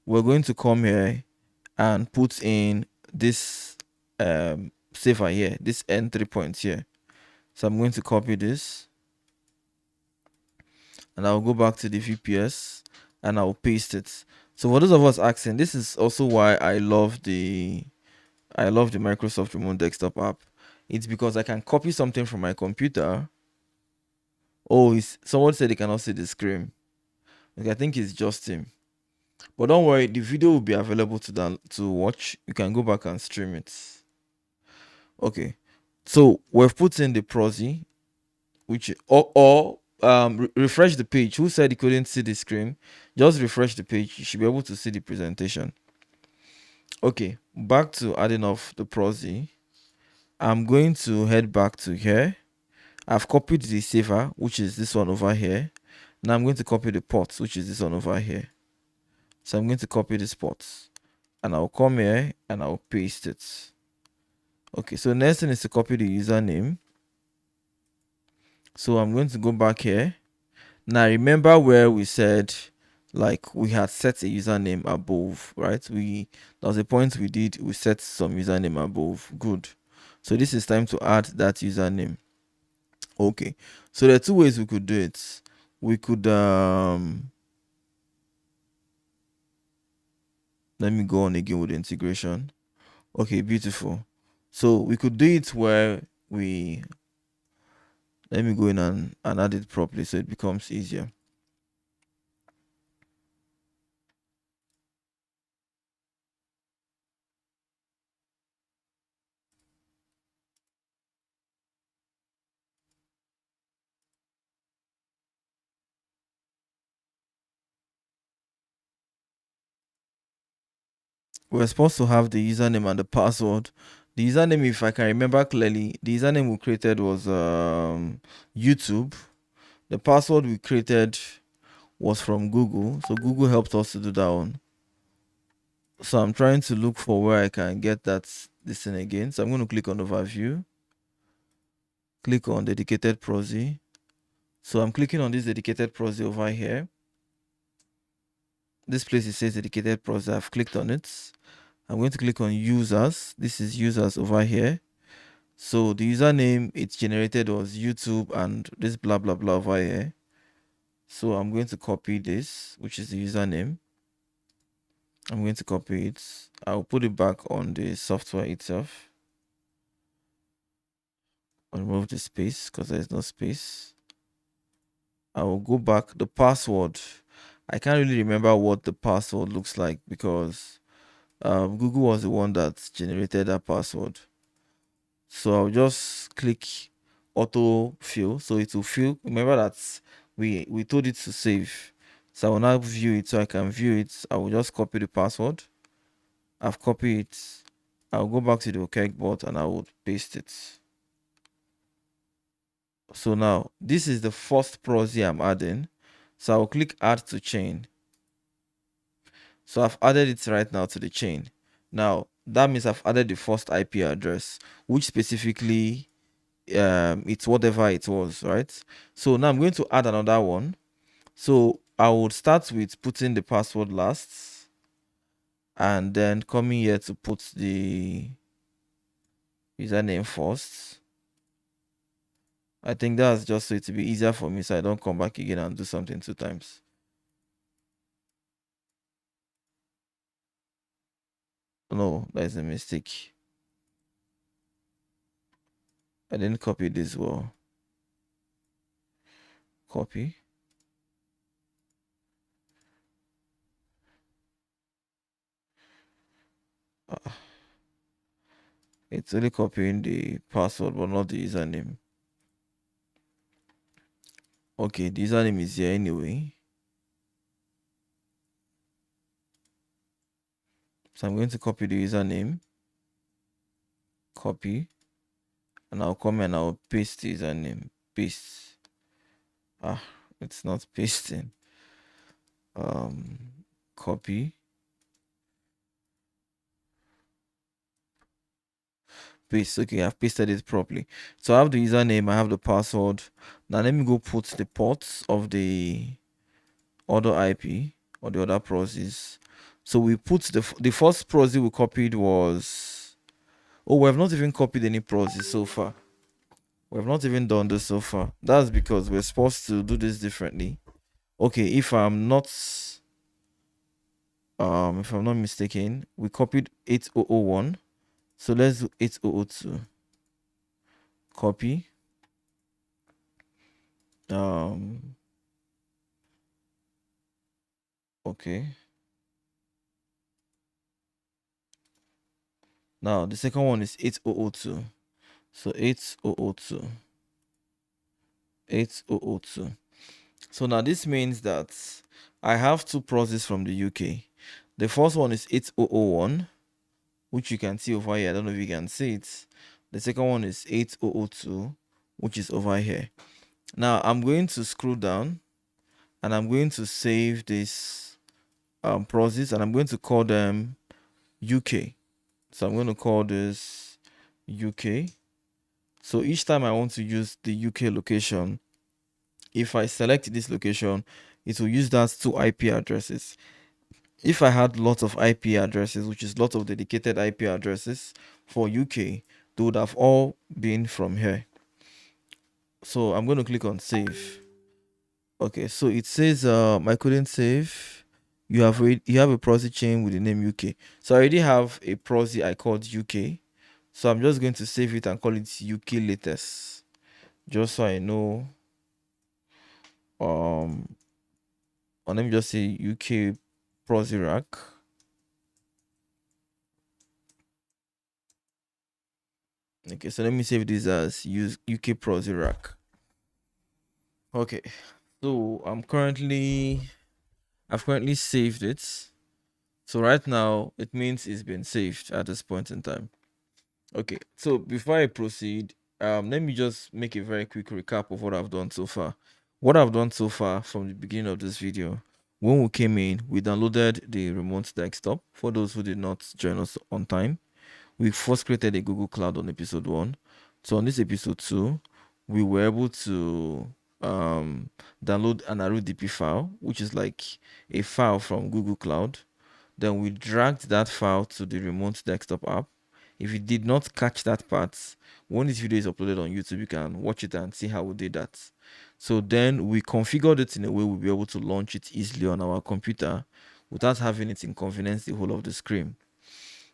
we're going to come here and put in this saver here, this entry point here. So I'm going to copy this and I'll go back to the VPS and I'll paste it. So for those of us asking, this is also why I love the Microsoft Remote Desktop app. It's because I can copy something from my computer. Oh, someone said they cannot see the screen. Okay, I think it's just him. But don't worry, the video will be available to watch. You can go back and stream it. Okay. So we've put in the Proxy, which refresh the page. Who said he couldn't see the screen? Just refresh the page. You should be able to see the presentation. Okay, back to adding of the proxy. I'm going to head back to here. I've copied the saver, which is this one over here. Now I'm going to copy the ports, which is this one over here. So I'm going to copy this ports, and I'll come here and I'll paste it. Okay, so next thing is to copy the username. So I'm going to go back here. Now remember where we said like we had set a username above, right? There was a point we set some username above. Good. So this is time to add that username. Okay, so there are two ways we could do it. We could let me go on again with the integration. Okay, beautiful. So we could do it where let me go in and add it properly so it becomes easier. We're supposed to have the username and the password. The username, if I can remember clearly, the username we created was YouTube. The password we created was from Google, so Google helped us to do that one. So I'm trying to look for where I can get this thing again. So I'm going to click on overview, click on dedicated proxy. So I'm clicking on this dedicated proxy over here. This place it says dedicated proxy. I've clicked on it. I'm going to click on users. This is users over here. So the username it generated was YouTube and this blah blah blah over here. So I'm going to copy this, which is the username. I'm going to copy it. I'll put it back on the software itself. I'll remove the space because there's no space. I will go back. The password, I can't really remember what the password looks like because Google was the one that generated that password. So I'll just click auto fill. So it will fill. Remember that we told it to save. So I will now view it so I can view it. I will just copy the password. I've copied it. I'll go back to the Okbot and I will paste it. So now this is the first proxy I'm adding. So I'll click add to chain. So I've added it right now to the chain. Now that means I've added the first IP address, which specifically it's whatever it was, right? So now I'm going to add another one. So I would start with putting the password last and then coming here to put the username first. I think that's just so it to be easier for me so I don't come back again and do something 2 times. No, that is a mistake. I didn't copy this well. Copy. It's only copying the password but not the username. Okay, the username is here anyway. So I'm going to copy the username. Copy. And I'll come and I'll paste the username. Paste. It's not pasting. Copy. Paste. Okay, I've pasted it properly. So I have the username, I have the password. Now let me go put the ports of the other IP or the other proxies. So we put the first proxy we copied was, oh, we have not even copied any proxies so far. We have not even done this so far. That's because we're supposed to do this differently. Okay, if I'm not mistaken, we copied 8001. So let's do 8002. Copy. Okay. Now the second one is 8002. So 8002. 8002. So now this means that I have two proxies from the UK. The first one is 8001 which you can see over here. I don't know if you can see it. The second one is 8002, which is over here. Now I'm going to scroll down and I'm going to save this process and I'm going to call them UK. So I'm going to call this UK. So each time I want to use the UK location, if I select this location, it will use that two IP addresses. If I had lots of IP addresses, which is lots of dedicated IP addresses for UK, they would have all been from here. So I'm going to click on save. Okay, so it says I couldn't save. You have a proxy chain with the name UK. So I already have a proxy I called UK. So I'm just going to save it and call it UK latest. Just so I know. Or let me just say UK proxy rack. Okay, so let me save this as use UK proxy rack. Okay, so I've currently saved it. So right now it means it's been saved at this point in time. Okay, so before I proceed, let me just make a very quick recap of what I've done so far. What I've done so far from the beginning of this video, when we came in, we downloaded the remote desktop. For those who did not join us on time, we first created a Google Cloud on episode 1. So on this episode 2, we were able to download an RODP file, which is like a file from Google Cloud. Then we dragged that file to the remote desktop app. If you did not catch that part, when this video is uploaded on YouTube, you can watch it and see how we did that. So then we configured it in a way we'll be able to launch it easily on our computer without having it inconvenience the whole of the screen.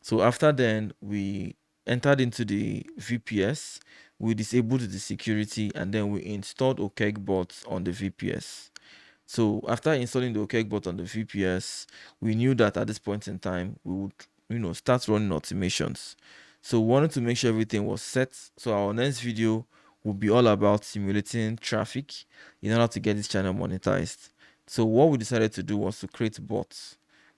So after then, we entered into the VPS, we disabled the security, and then we installed Okbot on the VPS. So after installing the Okbot on the VPS, we knew that at this point in time, we would start running automations. So we wanted to make sure everything was set. So our next video will be all about simulating traffic in order to get this channel monetized. So what we decided to do was to create bots.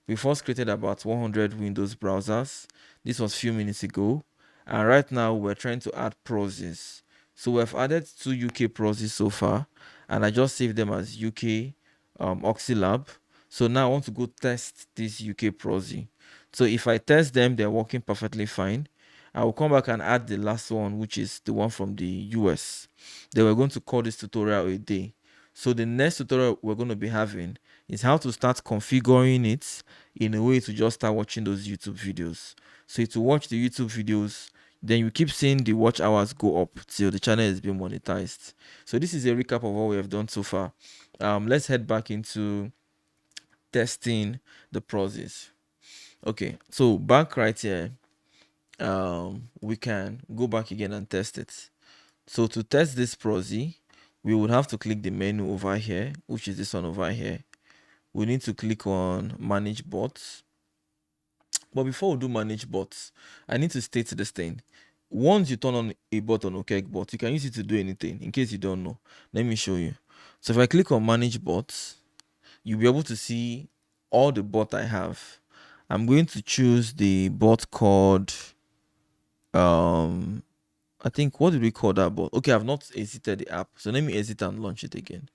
We first created about 100 Windows browsers. This was a few minutes ago. And right now we're trying to add proxies. So we've added 2 UK proxies so far. And I just saved them as UK Oxy Lab. So now I want to go test this UK proxy. So if I test them, they're working perfectly fine. I will come back and add the last one, which is the one from the US. Then we're going to call this tutorial a day. So the next tutorial we're going to be having is how to start configuring it in a way to just start watching those YouTube videos. So to watch the YouTube videos, then you keep seeing the watch hours go up till the channel is being monetized. So this is a recap of what we have done so far. Let's head back into testing the process. Okay, so back right here, we can go back again and test it. So to test this proxy, we would have to click the menu over here, which is this one over here. We need to click on manage bots. But before we do manage bots, I need to state this thing. Once you turn on a bot on Okbot, you can use it to do anything. In case you don't know, let me show you. So if I click on manage bots, you'll be able to see all the bot I have. I'm going to choose the bot called I think, what did we call that bot? Okay, I've not exited the app, so let me exit and launch it again.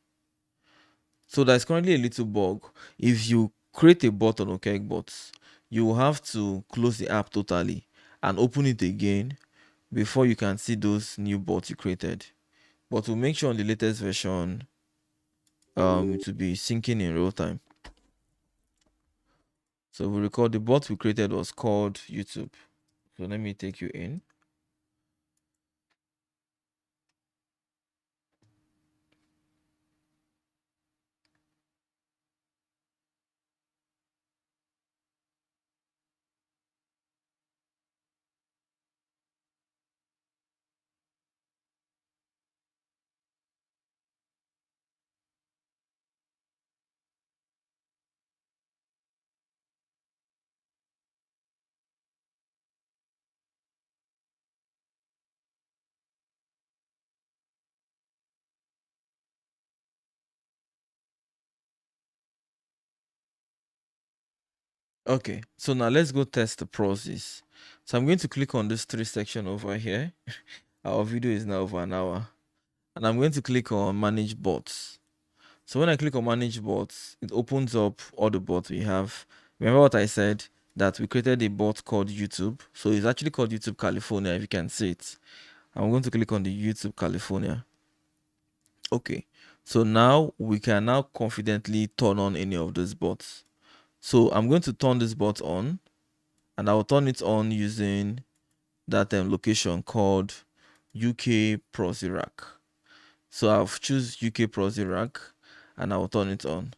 So there's currently a little bug. If you create a bot on Okbot, you will have to close the app totally and open it again before you can see those new bots you created. But we'll make sure on the latest version it will be syncing in real time. So we record the bot we created was called YouTube. So let me take you in. Okay, so now let's go test the process. So I'm going to click on this 3 section over here. Our video is now over an hour. And I'm going to click on manage bots. So when I click on manage bots, it opens up all the bots we have. Remember what I said? That we created a bot called YouTube. So it's actually called YouTube California, if you can see it. I'm going to click on the YouTube California. Okay, so now we can now confidently turn on any of those bots. So I'm going to turn this bot on, and I'll turn it on using that location called UK Proxy Rack. So I'll choose UK Proxy Rack and I'll turn it on.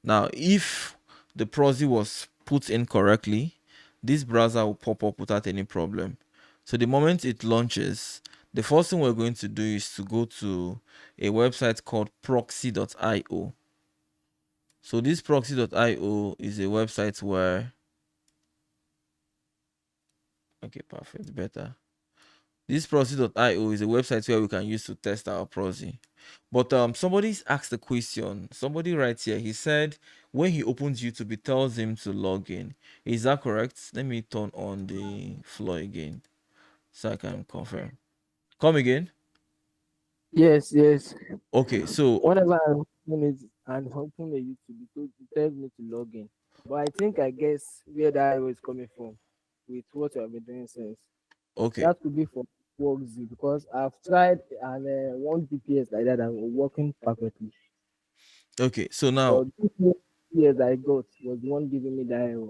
Now, if the proxy was put in correctly, this browser will pop up without any problem. So the moment it launches, the first thing we're going to do is to go to a website called proxy.io. So this proxy.io is a website where, okay, perfect, better. This proxy.io is a website where we can use to test our proxy. But somebody's asked a question. Somebody writes here. He said when he opens YouTube, it tells him to log in. Is that correct? Let me turn on the floor again so I can confirm. Come again. Yes, yes. Okay, so Whenever I open it and open the YouTube, it tells me to log in. But I guess where that error is coming from with what you have been doing since. okay, That could be for Proxy because I've tried and one DPS like that and working perfectly. okay. So now, But this DPS I got was the one giving me that error.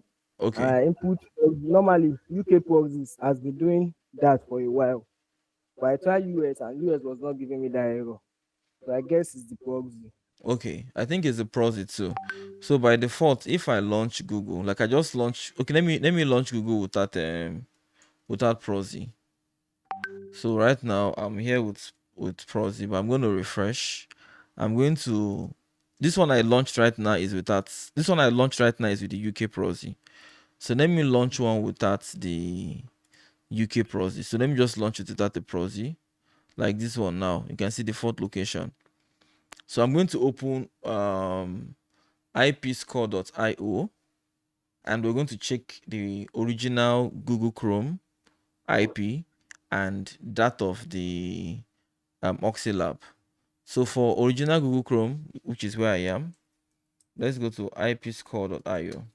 And okay, I input normally UK Proxies has been doing that for a while. But I tried US and US was not giving me that error. So I guess it's the Proxy. okay. I think it's a proxy too. So by default, if I launch Google, like I just launch, okay, let me launch Google without proxy. So right now I'm here with Proxy, but I'm going to refresh. I'm going to this one I launched right now is without this one I launched right now is with the UK Proxy. So let me launch one without the UK Proxy. So let me just launch it without the Proxy, like this one now. You can see the default location. So I'm going to open ipscore.io and we're going to check the original Google Chrome IP and that of the Oxy Lab. So for original Google Chrome, which is where I am, let's go to ipscore.io.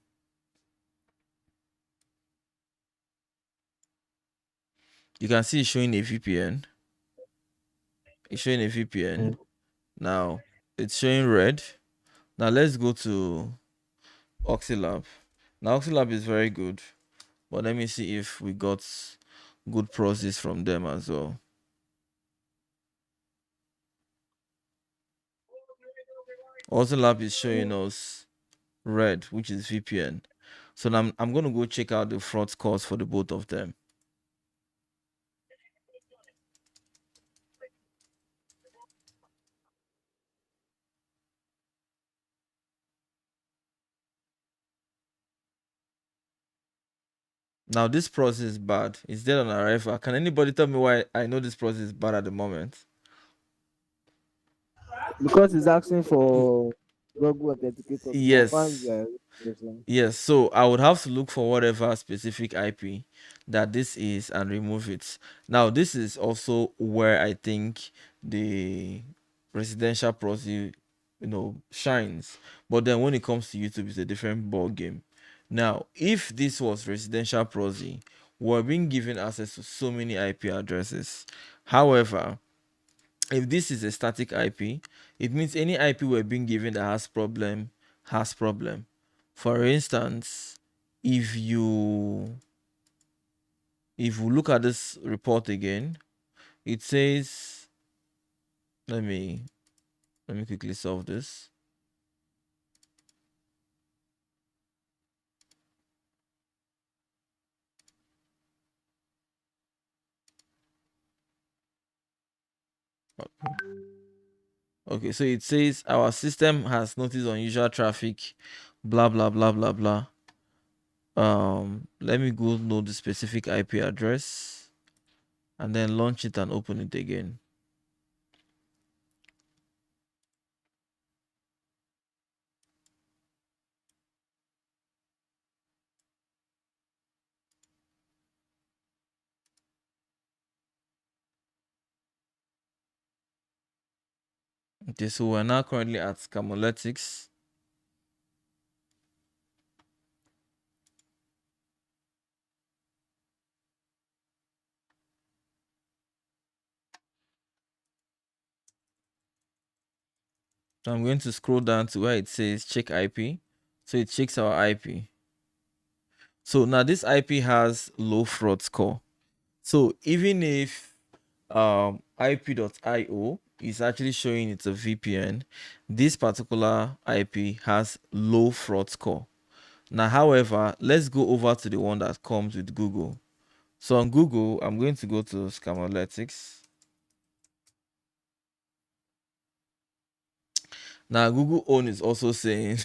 You can see it's showing a VPN. It's showing a VPN. Mm. Now it's showing red. Now let's go to Oxylab. Now Oxylab is very good, but let me see if we got good process from them as well. Oxylab is showing us red, which is VPN. So now I'm gonna go check out the fraud scores for the both of them. Now this process is bad. It's dead on arrival. Can anybody tell me why I know this process is bad at the moment? Because it's asking Y- for Google Authenticator to confirm yes. the person. Yes. So I would have to look for whatever specific IP that this is and remove it. Now this is also where I think the residential proxy, shines. But then when it comes to YouTube, it's a different ball game. Now, if this was residential proxy, we're being given access to so many IP addresses. However, if this is a static IP, it means any IP we're being given that has problem. For instance, if you if we look at this report again, it says let me quickly solve this. Okay, so it says our system has noticed unusual traffic, blah blah blah blah blah. Let me go know the specific IP address and then launch it and open it again. Okay, so we're now currently at Scamoletics. So I'm going to scroll down to where it says check IP. So it checks our IP. So now this IP has low fraud score. So even if IP.io is actually showing it's a VPN, this particular IP has low fraud score. Now, however, let's go over to the one that comes with Google. So on Google, I'm going to go to Scamoletics. Now, Google own is also saying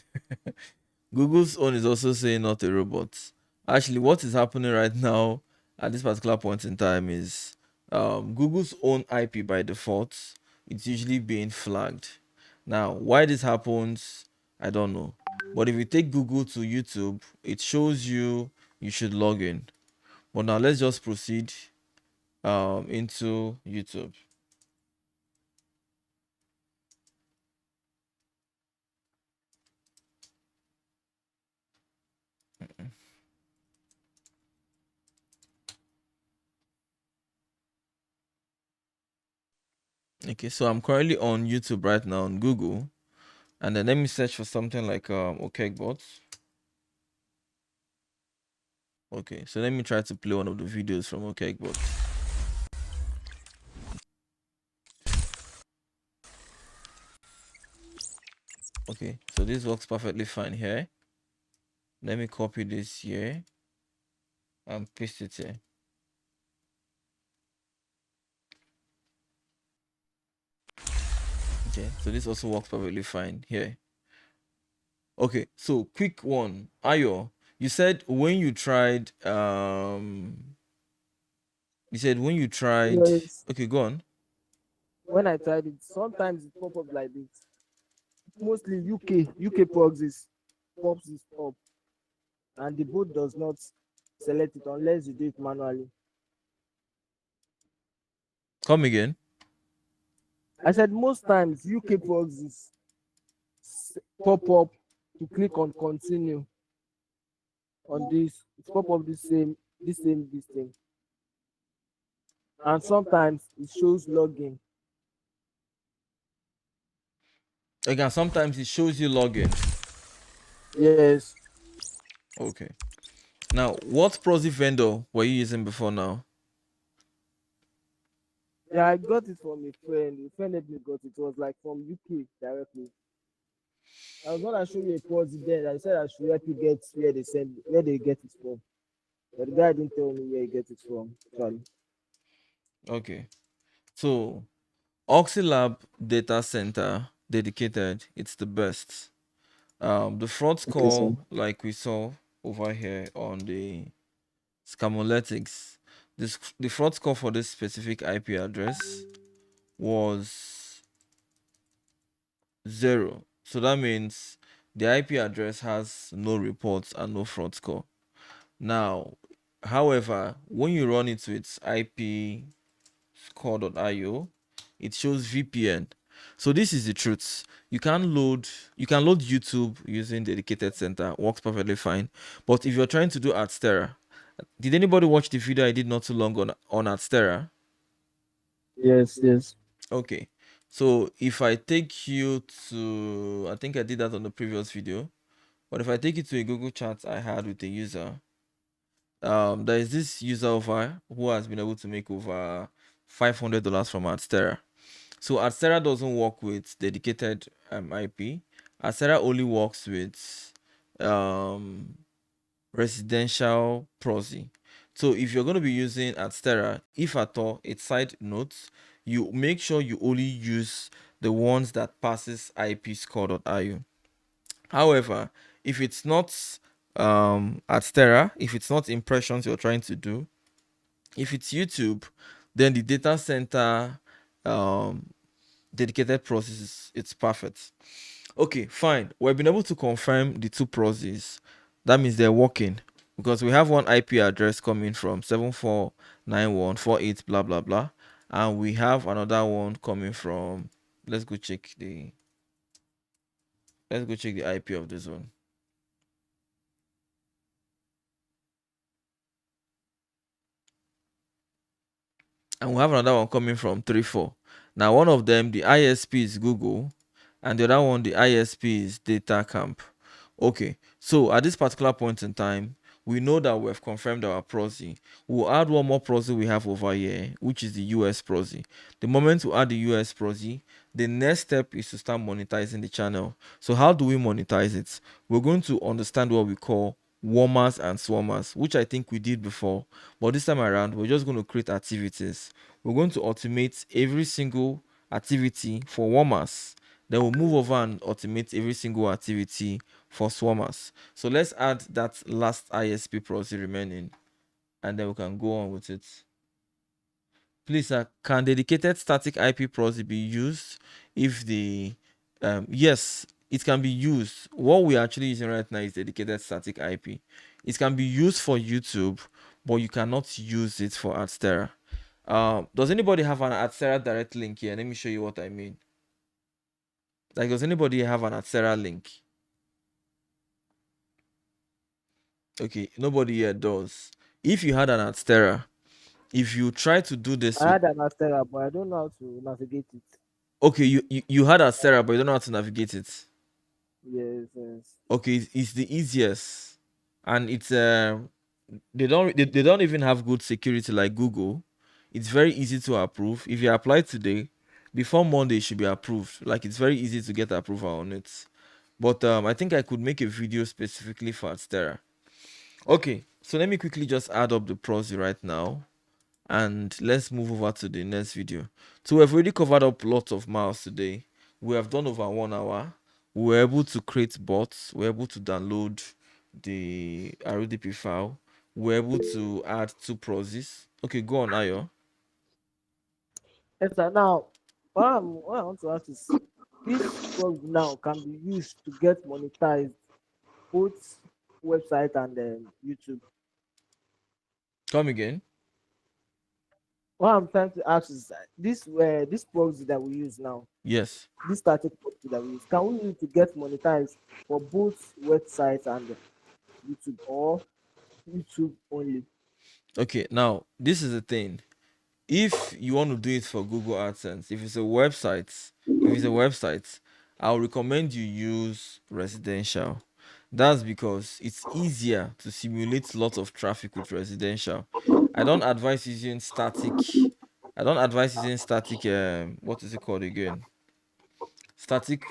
Google's own is also saying not a robot. Actually, what is happening right now at this particular point in time is Google's own IP by default, it's usually being flagged. Now, why this happens, I don't know. But if you take Google to YouTube, it shows you should log in. But now let's just proceed into YouTube. Okay, so I'm currently on YouTube right now on Google, and then let me search for something like Okbot. Okay, so let me try to play one of the videos from Okbot. Okay, so this works perfectly fine here. Let me copy this here and paste it here. Okay, so this also works perfectly fine here. Okay, so quick one. Ayo, you said when you tried Yes. okay, go on. When I tried it, sometimes it pop up like this. Mostly UK proxies pops this up, and the boot does not select it unless you do it manually. Come again. I said most times UK proxies pop up to click on continue on this. It pop up this thing, and sometimes it shows login. Again, sometimes it shows you login. Yes. Okay. Now, what proxy vendor were you using before now? Yeah, I got it from a friend. A friend let me got it. It was like from UK directly. I was gonna show you a proxy then. I said I should help you get where they get it from. But the guy didn't tell me where he get it from. Actually. Okay. So, Oxylab data center dedicated, it's the best. The fraud Okay, sir. score, like we saw over here on the Scamoletics, the fraud score for this specific IP address was 0. So that means the IP address has no reports and no fraud score. Now, however, when you run it with IP score.io, it shows VPN. So this is the truth. You can load YouTube using dedicated center, works perfectly fine. But if you're trying to do Adstera, did anybody watch the video I did not too long on Adstera? Yes, yes. Okay. So if I take you to, I think I did that on the previous video, but if I take you to a Google chat I had with a user, there is this user over who has been able to make over $500 from Adstera. So Adstera doesn't work with dedicated IP. Adstera only works with um, residential proxy. So if you're going to be using Adstera, if at all, it's side notes, you make sure you only use the ones that passes IP score.io. However, if it's not Adstera, if it's not impressions you're trying to do, if it's YouTube, then the data center um, dedicated processes, it's perfect. Okay, fine. We've been able to confirm the two processes. That means they're working because we have one IP address coming from 749148 blah blah blah, and we have another one coming from Let's go check the IP of this one. And we have another one coming from 34. Now, one of them, the ISP is Google, and the other one, the ISP is Data Camp. Okay, so at this particular point in time, we know that we have confirmed our proxy. We'll add one more proxy we have over here, which is the US proxy. The moment we add the US proxy, the next step is to start monetizing the channel. So how do we monetize it? We're going to understand what we call warmers and swarmers, which I think we did before, but this time around we're just going to create activities. We're going to automate every single activity for warmers, then we'll move over and automate every single activity for swarmers. So let's add that last ISP proxy remaining, and then we can go on with it. Please, can dedicated static IP proxy be used if the yes, it can be used. What we're actually using right now is dedicated static IP. It can be used for YouTube, but you cannot use it for Adstera. Does anybody have an Adstera direct link here? Let me show you what I mean. Like, does anybody have an Adstera link? Okay, nobody here does. If you had an Adstera, if you try to do this I with, had an Astera, but I don't know how to navigate it. okay, you had Adstera, but you don't know how to navigate it. Yes, yes. Okay, it's the easiest, and it's they don't even have good security like Google. It's very easy to approve. If you apply today, before Monday it should be approved. Like, it's very easy to get approval on it. But I think I could make a video specifically for Adstera. Okay, so let me quickly just add up the pros right now, and let's move over to the next video. So we've already covered up lots of miles today. We have done over 1 hour. We were able to create bots. We were able to download the RDP file. We were able to add two proxies. Okay, go on, Ayo. Yes, sir. Now, what I want to ask is, this program now can be used to get monetized both website and YouTube. Come again. What I'm trying to ask is that this proxy that we use now, Yes. this static proxy that we use, can we use to get monetized for both websites and YouTube, or YouTube only? Okay, now this is the thing. If you want to do it for Google AdSense, if it's a website, I'll recommend you use residential. That's because it's easier to simulate lots of traffic with residential. I don't advise using static. I don't advise using static. What is it called again? Static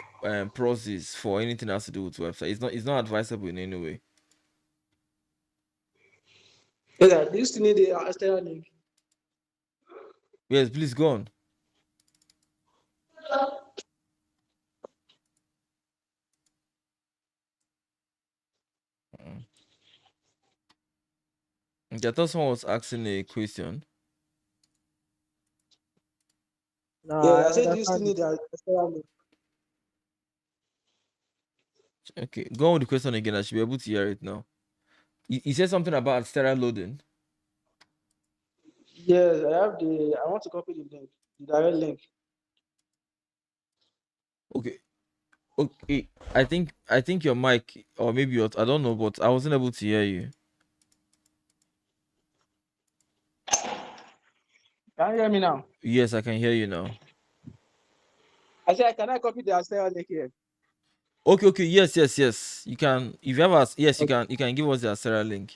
process for anything else to do with website. It's not advisable in any way. Yeah, do you still need the external link? Yes, please go on. Mm. Okay, I thought someone was asking a question. No, Yeah, I I said, do you still understand need it. the external link? Okay, go on with the question again. I should be able to hear it now. You said something about sterile loading. Yes, I want to copy the link, the direct link. Okay, okay. I think your mic, or maybe your, I don't know, but I wasn't able to hear you. Can you hear me now? Yes, I can hear you now. I said, can I copy the external link here? Okay, okay. Yes, yes, yes. You can. If you have us, yes, you Okay. can. You can give us the Astera link.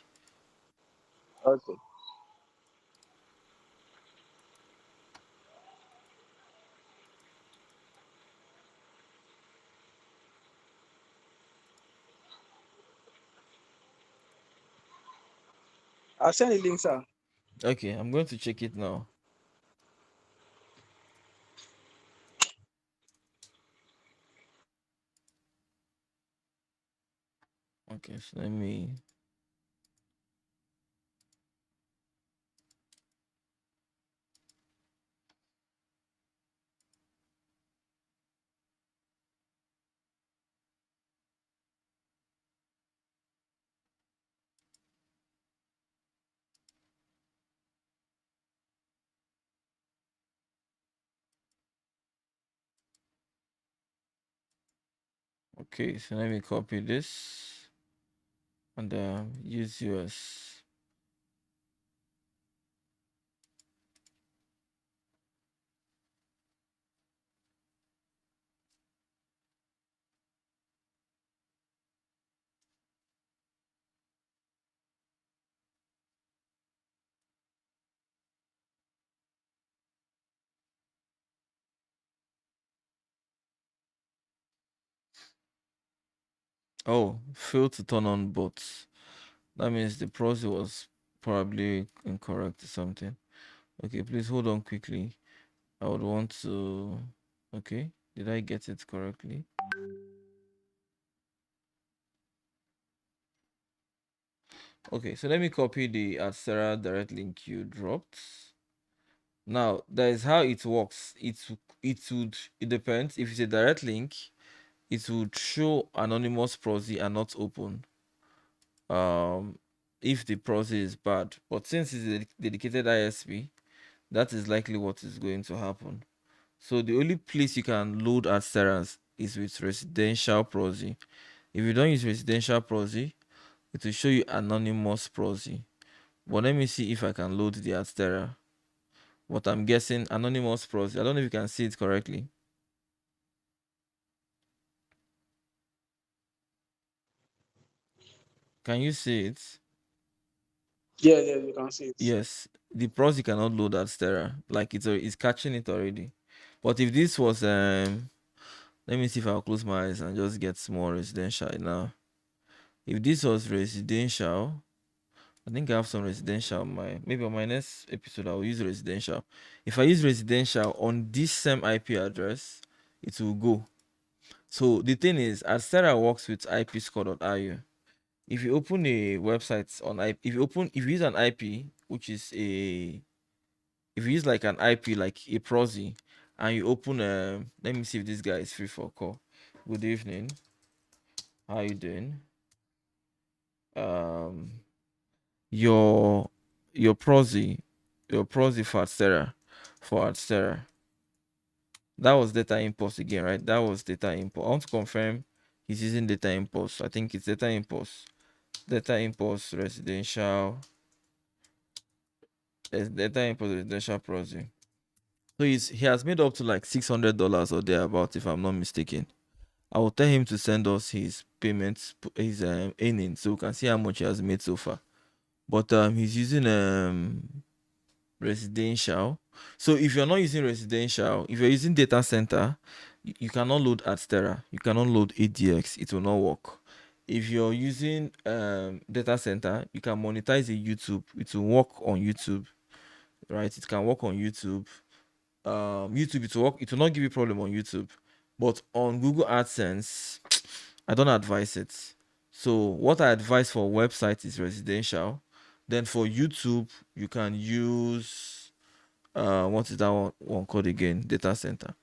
Okay. I'll send the link, sir. Okay, I'm going to check it now. Okay, so let me. Okay, so let me copy this and use US. Oh, failed to turn on bots. That means the proxy was probably incorrect or something. Okay, please hold on quickly. I would want to. Okay, did I get it correctly? Okay, so let me copy the Sarah direct link you dropped. Now, that is how it works. It depends. If it's a direct link, it would show anonymous proxy and not open. If the proxy is bad, but since it's a dedicated ISP, that is likely what is going to happen. So the only place you can load Sarah's is with residential proxy. If you don't use residential proxy, it will show you anonymous proxy. But let me see if I can load the Astera. What I'm guessing, anonymous proxy. I don't know if you can see it correctly. Can you see it? Yeah, yeah, you can see it. Yes, the proxy cannot load Astera. Like it's catching it already. But if this was let me see if I'll close my eyes and just get more residential now. If this was residential, I think I have some residential on maybe on my next episode I'll use residential. If I use residential on this same IP address, it will go. So the thing is, Astera works with ipscore.io. If you open a website on IP, if you use an IP, which is if you use like an IP like a proxy, and you open let me see if this guy is free for a call. Good evening. How you doing? Um, your your proxy, for Astera. That was data impulse again, right? That was data impulse. I want to confirm he's using data impulse. I think it's data impulse. Data impulse residential. Data impulse residential proxy. So he has made up to like $600 or thereabout, if I'm not mistaken. I will tell him to send us his payments, his earnings, so we can see how much he has made so far. But he's using residential. So if you're not using residential, if you're using data center, you cannot load Astera, you cannot load ADX, it will not work. If you're using data center, you can monetize a YouTube, it will work on YouTube, right? It can work on YouTube. YouTube, it will not give you problem on YouTube, but on Google AdSense, I don't advise it. So what I advise for website is residential. Then for YouTube, you can use what is that one called again? Data center.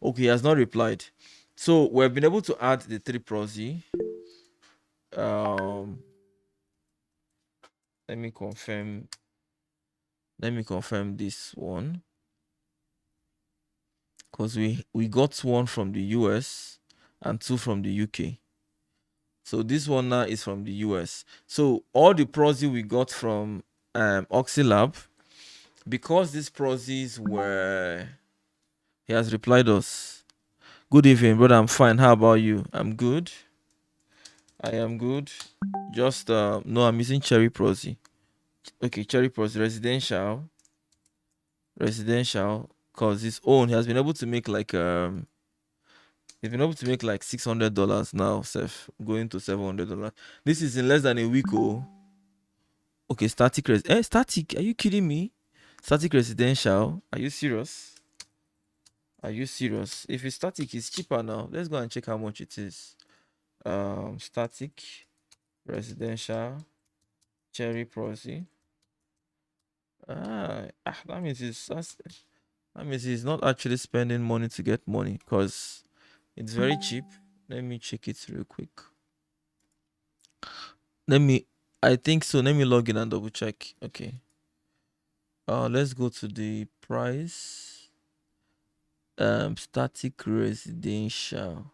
Okay, he has not replied. So we've been able to add the three proxy. Um, let me confirm. Let me confirm this one, because we got one from the US and two from the UK. So this one now is from the US. So all the proxy we got from Oxylab, because these proxies were, he has replied us. Good evening, brother. I'm fine. How about you? I'm good. I am good. Just no, I'm using Cherry Proxy. Okay, Cherry Proxy residential, cause his own he has been able to make like he's been able to make like $600 now, Seth, going to $700. This is in less than a week. Oh, okay, static. Are you kidding me? Static residential. Are you serious? Are you serious? If it's static, it's cheaper now. Let's go and check how much it is. Static residential Cherry Proxy. That means he's not actually spending money to get money, because it's very cheap. Let me check it real quick. Let me I think so. Let me log in and double check. Okay. Let's go to the price. Static residential.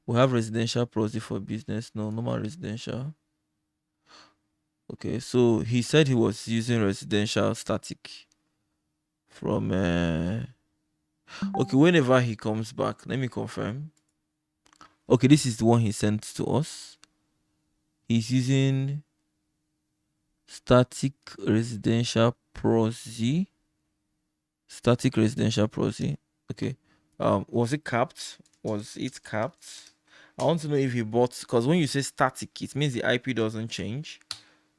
We have residential proxy for business. No, normal residential. Okay, so he said he was using residential static from. Okay, whenever he comes back, let me confirm. Okay, this is the one he sent to us. He's using static residential proxy. Static residential proxy. Okay. Was it capped? Was it capped? I want to know if he bought, because when you say static, it means the IP doesn't change.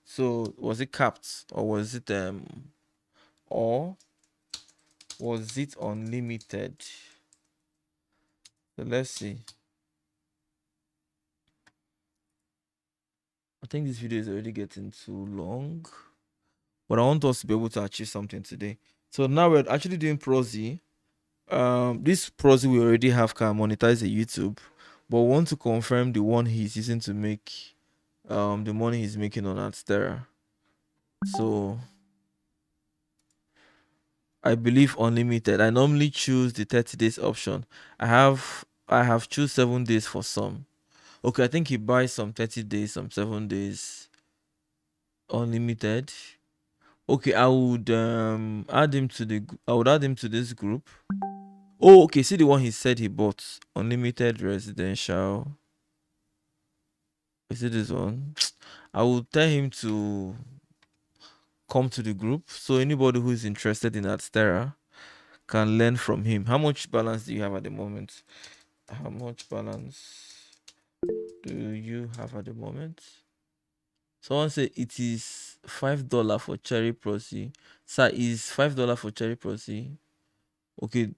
So was it capped, or was it unlimited? So let's see. I think this video is already getting too long, but I want us to be able to achieve something today. So now we're actually doing Proxy. This Proxy we already have can monetize the YouTube, but we want to confirm the one he's using to make the money he's making on Adstera. So I believe unlimited. I normally choose the 30 days option. I have choose 7 days for some. Okay, I think he buys some 30 days, some 7 days, unlimited. Okay, I would add him to this group. Oh, okay, see the one he said he bought. Unlimited residential. Is it this one? I will tell him to come to the group. So anybody who is interested in Adstera can learn from him. How much balance do you have at the moment? How much balance do you have at the moment? Someone said it is $5 for cherry proxy. Sir, is $5 for cherry proxy? Okay,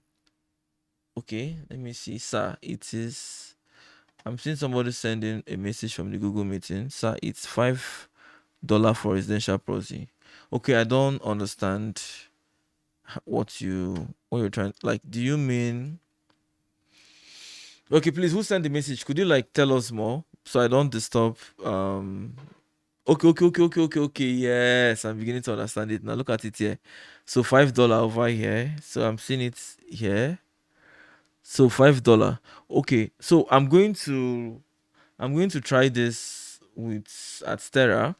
okay. Let me see, sir. It is. I'm seeing somebody sending a message from the Google meeting. Sir, it's $5 for residential proxy. Okay, I don't understand what you're trying. Like, do you mean? Okay, please. Who sent the message? Could you like tell us more so I don't disturb? Okay. Yes, I'm beginning to understand it now. Look at it here. So $5 over here. So I'm seeing it here. So $5. Okay. So I'm going to try this with Adstera.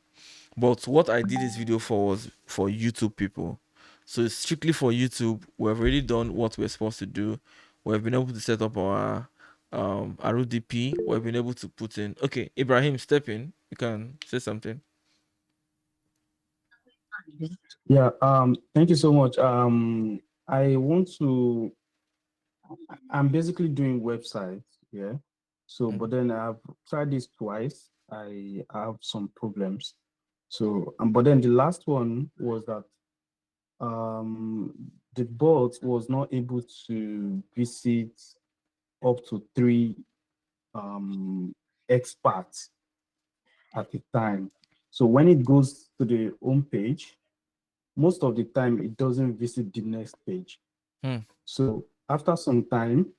But what I did this video for was for YouTube people. So it's strictly for YouTube. We've already done what we're supposed to do. We've been able to set up our RODP. We've been able to put in. Okay, Ibrahim, step in. You can say something. Yeah, thank you so much. I want to, I'm basically doing websites, yeah. So, but then I've tried this twice. I have some problems. So, but then the last one was that the bot was not able to visit up to three experts at a time. So when it goes to the home page, most of the time it doesn't visit the next page. So after some time,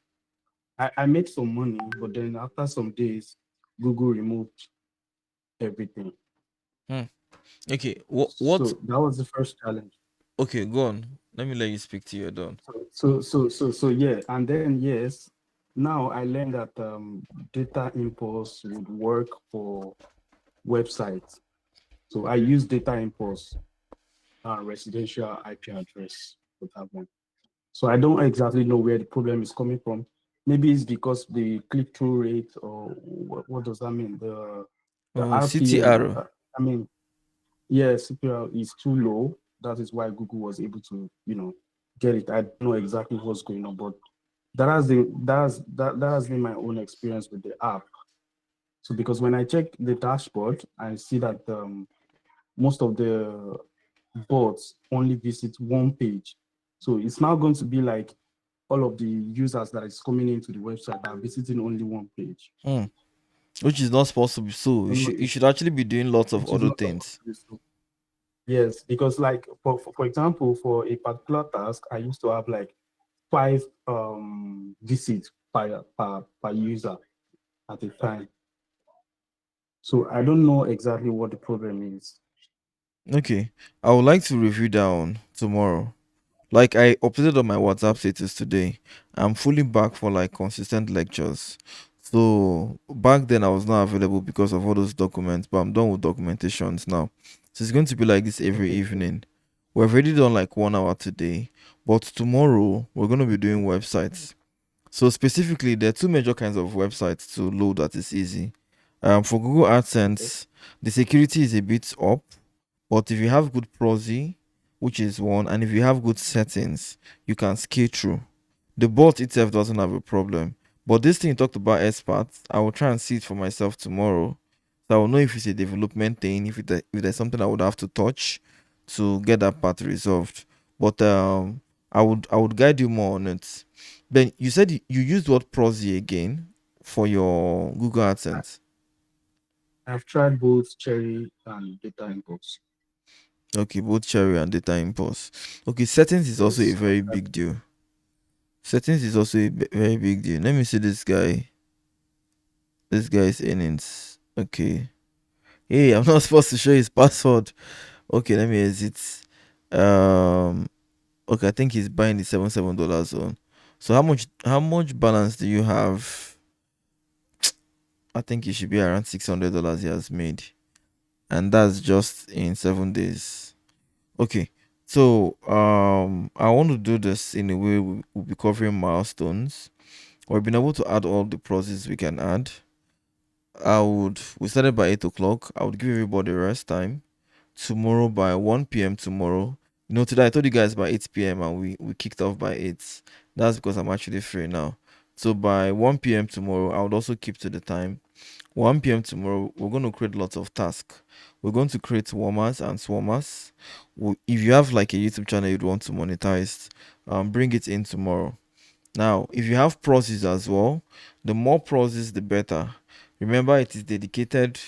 I made some money, but then after some days, Google removed everything. Okay, So that was the first challenge. Okay, go on. Let me let you speak till you're done. So yeah, and then yes, now I learned that data impulse would work for websites. So I use data impulse, residential IP address for that one. So I don't exactly know where the problem is coming from. Maybe it's because the click-through rate, or what does that mean? The RPM, CTR. I mean, yeah, CPR is too low. That is why Google was able to, get it. I don't know exactly what's going on, but that has been my own experience with the app. So because when I check the dashboard, I see that most of the bots only visit one page. So it's now going to be like all of the users that is coming into the website are visiting only one page. Which is not supposed to be so. You should actually be doing lots of Which is other not things. Yes, because like for example, for a particular task, I used to have like 5 visits per user at a time. So I don't know exactly what the problem is. Okay, I would like to review that one tomorrow. Like I updated on my WhatsApp status today. I'm fully back for like consistent lectures. So back then I was not available because of all those documents, but I'm done with documentations now. So it's going to be like this every Okay. evening. We've already done like 1 hour today, but tomorrow we're going to be doing websites. So specifically, there are two major kinds of websites to load that is easy. For Google Okay. AdSense, the security is a bit up, but if you have good proxy, which is one, and if you have good settings, you can scale through. The bot itself doesn't have a problem. But this thing you talked about experts, I will try and see it for myself tomorrow. So I will know if it's a development thing, if there's something I would have to touch to get that part resolved. But I would guide you more on it. Then you said you used what proxy again for your Google AdSense. I've tried both Cherry and Data Impulse. Okay, both Cherry and Data Impulse. Okay, settings is also a Yes, I've very tried. big deal. Settings is also a very big deal. Let me see this guy. This guy's earnings. Okay. Hey, I'm not supposed to show his password. Okay, let me exit. Um. Okay, I think he's buying the $77 zone. So how much balance do you have? I think it should be around $600 he has made, and that's just in 7 days. Okay. So I want to do this in a way we'll be covering milestones. We've been able to add all the processes we can add. We started by 8 o'clock. I would give everybody rest time. Tomorrow by 1 p.m. tomorrow. Today I told you guys by 8 p.m. and we kicked off by 8. That's because I'm actually free now. So by 1 p.m. tomorrow, I would also keep to the time. 1 p.m. tomorrow, we're going to create lots of tasks. We're going to create warmers and swarmers. If you have like a YouTube channel you'd want to monetize, bring it in tomorrow. Now, if you have processes as well, the more processes, the better. Remember, it is dedicated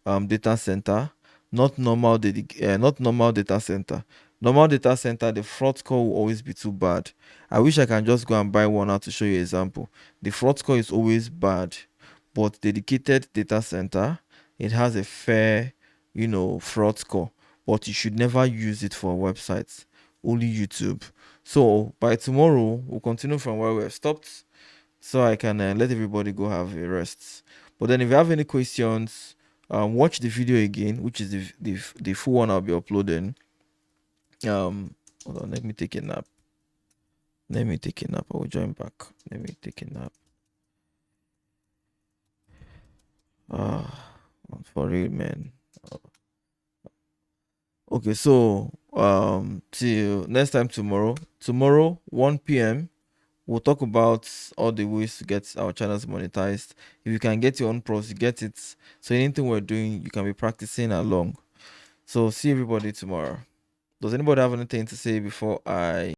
data center, not normal data center. Normal data center, the fraud score will always be too bad. I wish I can just go and buy one now to show you example. The fraud score is always bad, but dedicated data center, it has a fair, fraud score. But you should never use it for websites, only YouTube. So by tomorrow, we'll continue from where we have stopped so I can let everybody go have a rest. But then, if you have any questions, watch the video again, which is the full one I'll be uploading. Hold on, let me take a nap. Let me take a nap. I will join back. Let me take a nap. Ah, for real, man. Okay, so till next time tomorrow. Tomorrow, 1 p.m. We'll talk about all the ways to get our channels monetized. If you can get your own pros, you get it. So anything we're doing, you can be practicing along. So see everybody tomorrow. Does anybody have anything to say before I